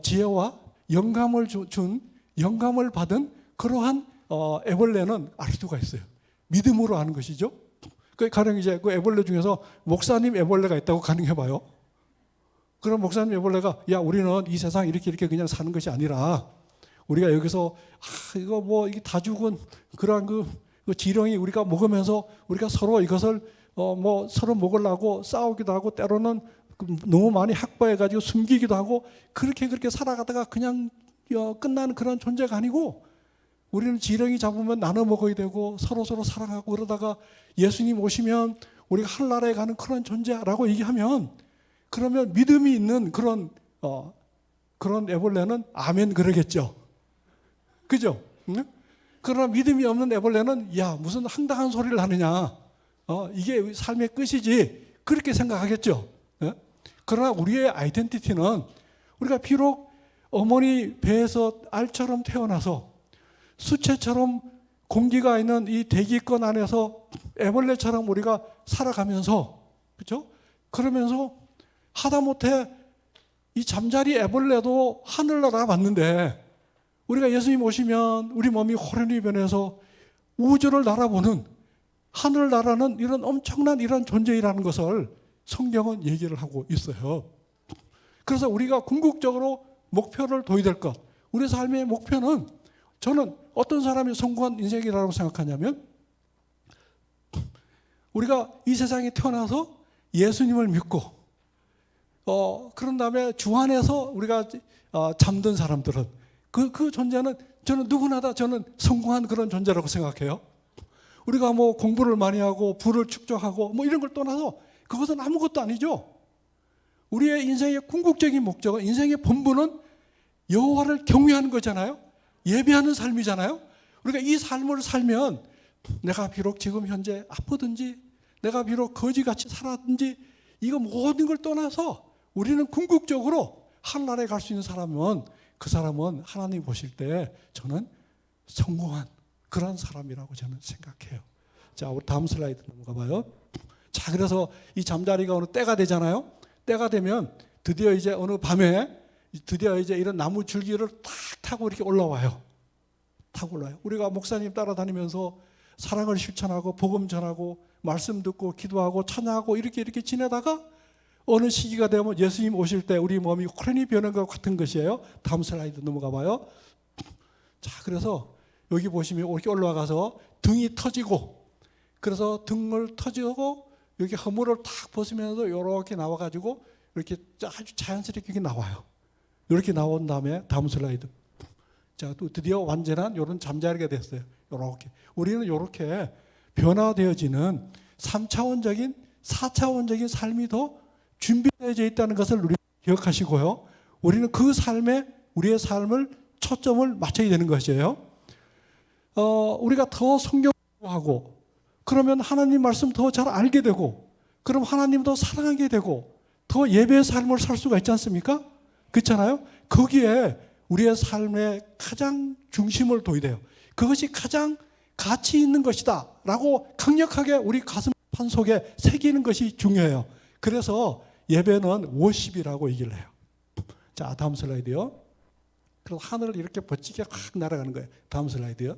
지혜와 영감을 받은 그러한 애벌레는 알 수가 있어요. 믿음으로 아는 것이죠. 가령 이제 그 애벌레 중에서 목사님 애벌레가 있다고 가능해봐요. 그럼 목사님 애벌레가, 야, 우리는 이 세상 이렇게 그냥 사는 것이 아니라 우리가 여기서 이거 이게 다 죽은 그러한 그 지렁이 우리가 먹으면서 우리가 서로 이것을 서로 먹으려고 싸우기도 하고 때로는 너무 많이 확보해가지고 숨기기도 하고 그렇게 살아가다가 그냥 끝나는 그런 존재가 아니고 우리는 지렁이 잡으면 나눠 먹어야 되고 서로 사랑하고 그러다가 예수님 오시면 우리가 하늘나라에 가는 그런 존재라고 얘기하면 그러면 믿음이 있는 그런 애벌레는 아멘 그러겠죠. 그죠? 응? 그러나 믿음이 없는 애벌레는 야 무슨 황당한 소리를 하느냐, 이게 삶의 끝이지 그렇게 생각하겠죠. 예? 그러나 우리의 아이덴티티는 우리가 비록 어머니 배에서 알처럼 태어나서 수채처럼 공기가 있는 이 대기권 안에서 애벌레처럼 우리가 살아가면서, 그렇죠? 그러면서 하다못해 이 잠자리 애벌레도 하늘나라 봤는데 우리가 예수님 오시면 우리 몸이 호련히 변해서 우주를 날아보는 하늘 나라는 이런 엄청난 이런 존재이라는 것을 성경은 얘기를 하고 있어요. 그래서 우리가 궁극적으로 목표를 둬야 될 것, 우리 삶의 목표는, 저는 어떤 사람이 성공한 인생이라고 생각하냐면 우리가 이 세상에 태어나서 예수님을 믿고 그런 다음에 주 안에서 우리가 잠든 사람들은 그 존재는 저는 누구나 다 저는 성공한 그런 존재라고 생각해요. 우리가 뭐 공부를 많이 하고 부를 축적하고 뭐 이런 걸 떠나서 그것은 아무것도 아니죠. 우리의 인생의 궁극적인 목적은, 인생의 본분은 여호와를 경외하는 거잖아요. 예배하는 삶이잖아요. 우리가 이 삶을 살면 내가 비록 지금 현재 아프든지 내가 비록 거지같이 살았든지 이거 모든 걸 떠나서 우리는 궁극적으로 하늘나라에 갈 수 있는 사람은, 그 사람은 하나님 보실 때 저는 성공한 그런 사람이라고 저는 생각해요. 자, 우리 다음 슬라이드 넘어가 봐요. 자, 그래서 이 잠자리가 어느 때가 되잖아요. 때가 되면 드디어 이제 어느 밤에 드디어 이제 이런 나무 줄기를 탁 타고 이렇게 올라와요. 타고 올라와요. 우리가 목사님 따라다니면서 사랑을 실천하고 복음 전하고 말씀 듣고 기도하고 찬양하고 이렇게 지내다가 어느 시기가 되면 예수님 오실 때 우리 몸이 호련히 변한 것 같은 것이에요. 다음 슬라이드 넘어가 봐요. 자, 그래서 여기 보시면 이렇게 올라가서 등이 터지고, 그래서 등을 터지고 여기 허물을 탁 벗으면서 이렇게 나와가지고 이렇게 아주 자연스럽게 이렇게 나와요. 이렇게 나온 다음에 다음 슬라이드. 자, 또 드디어 완전한 이런 잠자리가 됐어요. 이렇게 우리는 이렇게 변화되어지는 3차원적인 4차원적인 삶이 더 준비되어져 있다는 것을 우리 기억하시고요. 우리는 그 삶에 우리의 삶을 초점을 맞춰야 되는 것이에요. 우리가 더 성경하고 그러면 하나님 말씀 더 잘 알게 되고, 그럼 하나님 더 사랑하게 되고 더 예배의 삶을 살 수가 있지 않습니까? 그렇잖아요. 거기에 우리의 삶의 가장 중심을 둬야 돼요. 그것이 가장 가치 있는 것이다 라고 강력하게 우리 가슴판 속에 새기는 것이 중요해요. 그래서 예배는 워십이라고 얘기를 해요. 자, 다음 슬라이드요. 그래서 하늘을 이렇게 멋지게 확 날아가는 거예요. 다음 슬라이드요.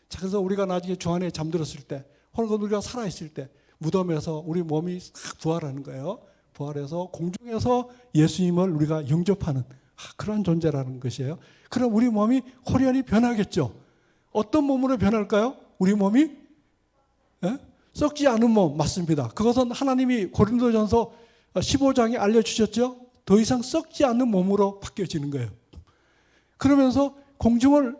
자, 그래서 우리가 나중에 주 안에 잠들었을 때, 혹은 우리가 살아있을 때 무덤에서 우리 몸이 싹 부활하는 거예요. 부활해서 공중에서 예수님을 우리가 영접하는 그런 존재라는 것이에요. 그럼 우리 몸이 호련히 변하겠죠. 어떤 몸으로 변할까요? 우리 몸이 썩지 않은 몸, 맞습니다. 그것은 하나님이 고린도전서 15장에 알려주셨죠. 더 이상 썩지 않는 몸으로 바뀌어지는 거예요. 그러면서 공중을,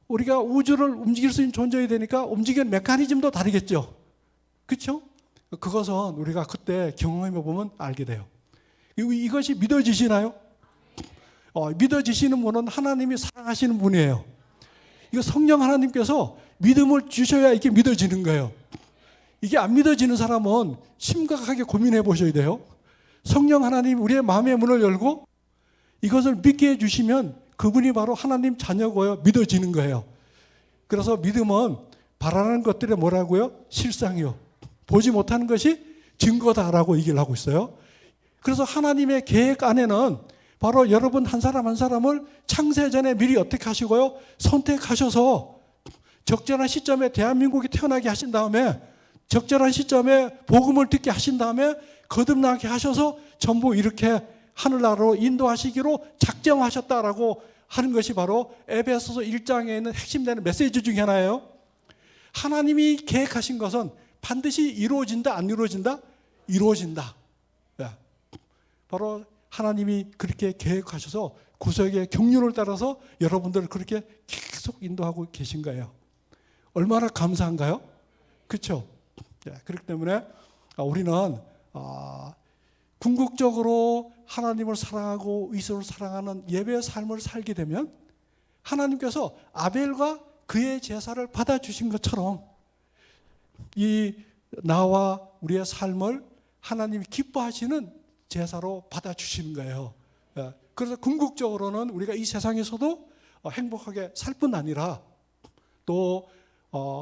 우리가 우주를 움직일 수 있는 존재가 되니까 움직이는 메커니즘도 다르겠죠. 그렇죠? 그것은 우리가 그때 경험해 보면 알게 돼요. 이것이 믿어지시나요? 믿어지시는 분은 하나님이 사랑하시는 분이에요. 이거 성령 하나님께서 믿음을 주셔야 이게 믿어지는 거예요. 이게 안 믿어지는 사람은 심각하게 고민해 보셔야 돼요. 성령 하나님 우리의 마음의 문을 열고 이것을 믿게 해주시면 그분이 바로 하나님 자녀고요. 믿어지는 거예요. 그래서 믿음은 바라는 것들의 뭐라고요? 실상이요. 보지 못하는 것이 증거다라고 얘기를 하고 있어요. 그래서 하나님의 계획 안에는 바로 여러분 한 사람 한 사람을 창세 전에 미리 어떻게 하시고요? 선택하셔서 적절한 시점에 대한민국이 태어나게 하신 다음에, 적절한 시점에 복음을 듣게 하신 다음에 거듭나게 하셔서 전부 이렇게 하늘나라로 인도하시기로 작정하셨다라고 하는 것이 바로 에베소서 1장에 있는 핵심되는 메시지 중에 하나예요. 하나님이 계획하신 것은 반드시 이루어진다, 안 이루어진다? 이루어진다. 바로 하나님이 그렇게 계획하셔서 구속의 경륜을 따라서 여러분들을 그렇게 계속 인도하고 계신 거예요. 얼마나 감사한가요? 그렇죠? 그렇기 때문에 우리는 궁극적으로 하나님을 사랑하고 이웃을 사랑하는 예배의 삶을 살게 되면 하나님께서 아벨과 그의 제사를 받아주신 것처럼 이 나와 우리의 삶을 하나님이 기뻐하시는 제사로 받아주시는 거예요. 그래서 궁극적으로는 우리가 이 세상에서도 행복하게 살 뿐 아니라 또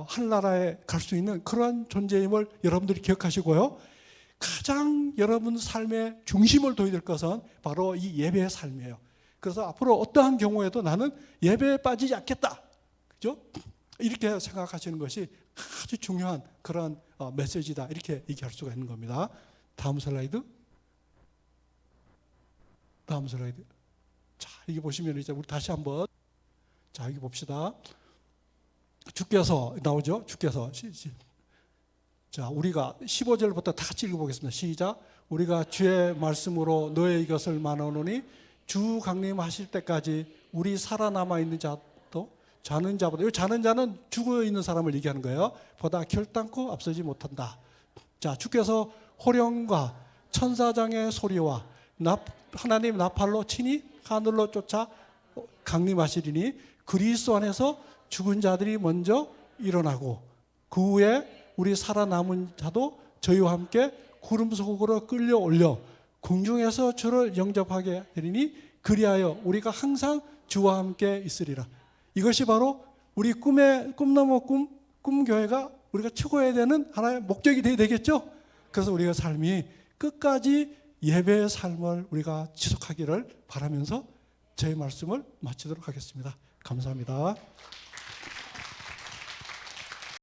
하늘나라에 갈 수 있는 그러한 존재임을 여러분들이 기억하시고요. 가장 여러분 삶의 중심을 둬야 될 것은 바로 이 예배의 삶이에요. 그래서 앞으로 어떠한 경우에도 나는 예배에 빠지지 않겠다. 그죠? 이렇게 생각하시는 것이 아주 중요한 그런 메시지다. 이렇게 얘기할 수가 있는 겁니다. 다음 슬라이드. 다음 슬라이드. 자, 여기 보시면 이제 우리 다시 한번 자, 여기 봅시다. 주께서 나오죠? 주께서. 자, 우리가 15절부터 다 같이 읽어보겠습니다. 시작. 우리가 주의 말씀으로 너의 이것을 말하노니 주 강림하실 때까지 우리 살아남아 있는 자도 자는 자보다, 이 자는 자는 죽어 있는 사람을 얘기하는 거예요. 보다 결단코 앞서지 못한다. 자, 주께서 호령과 천사장의 소리와 하나님 나팔로 친히 하늘로 쫓아 강림하시리니 그리스도 안에서 죽은 자들이 먼저 일어나고 그 후에 우리 살아남은 자도 저희와 함께 구름 속으로 끌려 올려 궁중에서 주를 영접하게 되리니 그리하여 우리가 항상 주와 함께 있으리라. 이것이 바로 우리 꿈 넘어 꿈교회가 우리가 추구해야 되는 하나의 목적이 되겠죠. 그래서 우리가 삶이 끝까지 예배의 삶을 우리가 지속하기를 바라면서 제 말씀을 마치도록 하겠습니다. 감사합니다.